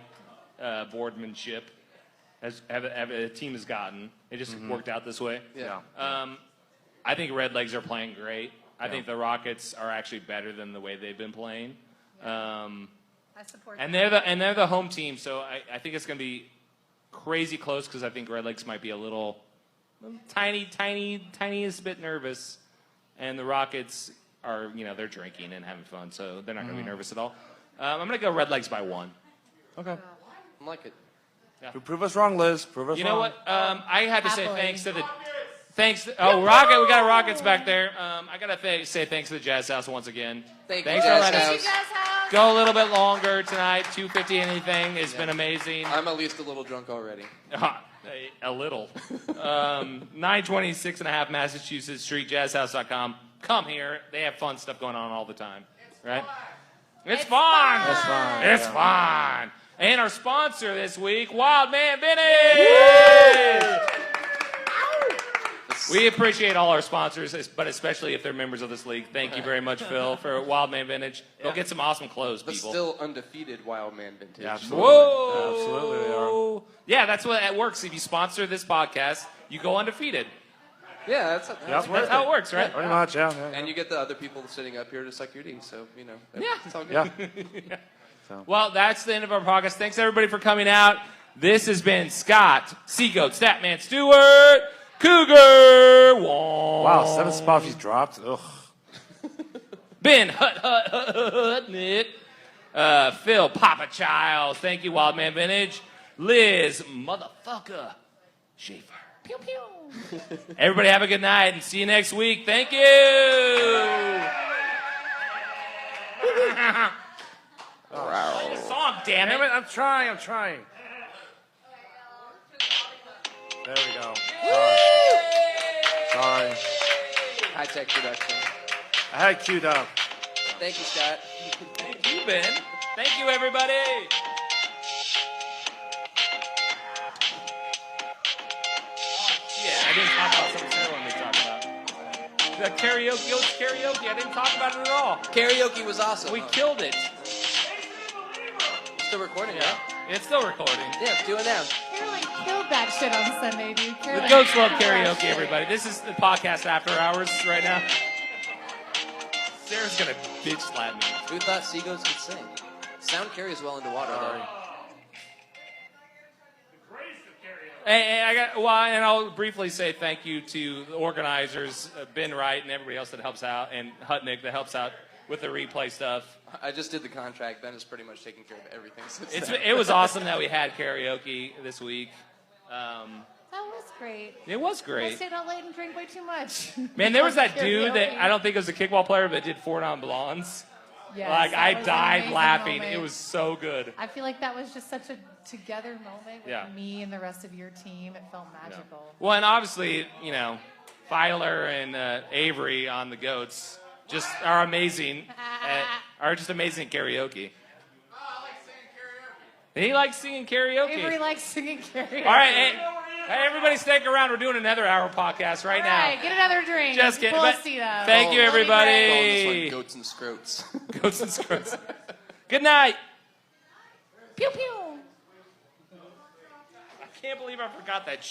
A: boardmanship a team has gotten. It just worked out this way.
B: Yeah.
A: I think Red Legs are playing great. I think the Rockets are actually better than the way they've been playing.
C: I support
A: And
C: that.
A: they're the home team, so I think it's going to be crazy close because I think Red Legs might be a little tiniest bit nervous, and the Rockets are they're drinking and having fun, so they're not going to be nervous at all. I'm going to go Red Legs by 1.
D: Okay.
B: I like it.
D: Prove us wrong, Liz. Prove us
A: You
D: wrong.
A: know what? I had to say
C: Happily.
A: thanks to the. Rocket! We got Rockets back there. I gotta say thanks to the Jazz House once again.
B: Thanks
A: for
B: Jazz
A: letting
B: House.
A: us go a little bit longer tonight. 2:50 anything. It's been amazing.
B: I'm at least a little drunk already.
A: A little. 926 and a half Massachusetts Street, jazzhouse.com. Come here. They have fun stuff going on all the time. Right? It's fun.
D: That's fine.
A: It's fun. And our sponsor this week, Wild Man Vintage. We appreciate all our sponsors, but especially if they're members of this league. Thank you very much, Phil, for Wild Man Vintage. Go get some awesome clothes,
B: But
A: people.
B: still undefeated Wild Man Vintage.
D: Yeah, absolutely.
A: Whoa!
D: Absolutely they are.
A: Yeah, that's what it works. If you sponsor this podcast, you go undefeated.
B: Yeah, that's
A: That's how it works, right?
D: Pretty much, yeah.
B: And you get the other people sitting up here to suck your D, so,
A: Yeah.
B: it's all good.
D: Yeah.
A: Well, that's the end of our podcast. Thanks, everybody, for coming out. This has been Scott, Seagoat, Statman Stewart, Cougar Wong.
D: Wow, 7 spots he's dropped. Ugh.
A: Ben Hutnick, Phil Papa Child. Thank you, Wild Man Vintage. Liz Motherfucker Schaefer. Pew pew. Everybody have a good night and see you next week. Thank you. Song, damn
D: Damn
A: it.
D: it, I'm trying. There we go. Sorry.
B: High-tech production.
D: I had it queued up.
B: Thank you, Scott.
A: Thank you, Ben. Thank you, everybody. Yeah, I didn't talk about something Sarah wanted me to talk about. The karaoke, I didn't talk about it at all.
B: Karaoke was awesome.
A: We killed it.
B: Still recording,
A: Yeah,
B: right?
A: it's still recording.
B: Yeah, do it now.
C: Caroline killed that shit on Sunday, dude.
A: The
C: Caroline
A: Goats Love
C: killed that
A: Karaoke,
C: shit.
A: everybody. This is the podcast after hours right now. Sarah's gonna bitch slap me.
B: Who thought seagulls could sing? Sound carries well into water, though.
A: And I'll briefly say thank you to the organizers, Ben Wright and everybody else that helps out, and Hutnick that helps out with with the replay stuff.
B: I just did the contract. Ben has pretty much taken care of everything since
A: It's,
B: then.
A: it was awesome that we had karaoke this week.
C: That was great.
A: It was
C: I
A: great.
C: stayed out late and drank way too much.
A: Man, there was that dude
C: Karaoke.
A: that I don't think was a kickball player, but did Four Non Blondes.
C: Yes,
A: Like,
C: that
A: I
C: was an
A: died
C: amazing
A: laughing.
C: moment.
A: It was so good.
C: I feel like that was just such a together moment with
A: Yeah.
C: me and the rest of your team. It felt magical.
A: Well, and obviously, you know, Filer and Avery on the Goats just are amazing. Are just amazing at karaoke. He likes singing karaoke.
C: Avery likes singing karaoke.
A: All right, hey, everybody, stick around. We're doing another hour podcast right
C: All right,
A: now.
C: get another drink.
A: Just kidding.
C: Pull a
A: But
C: seat up.
A: thank you,
C: We'll be
A: everybody.
C: great.
B: Calling this one Goats and Scroats.
A: Goats and Scroats. Good night.
C: Pew pew.
A: I can't believe I forgot that.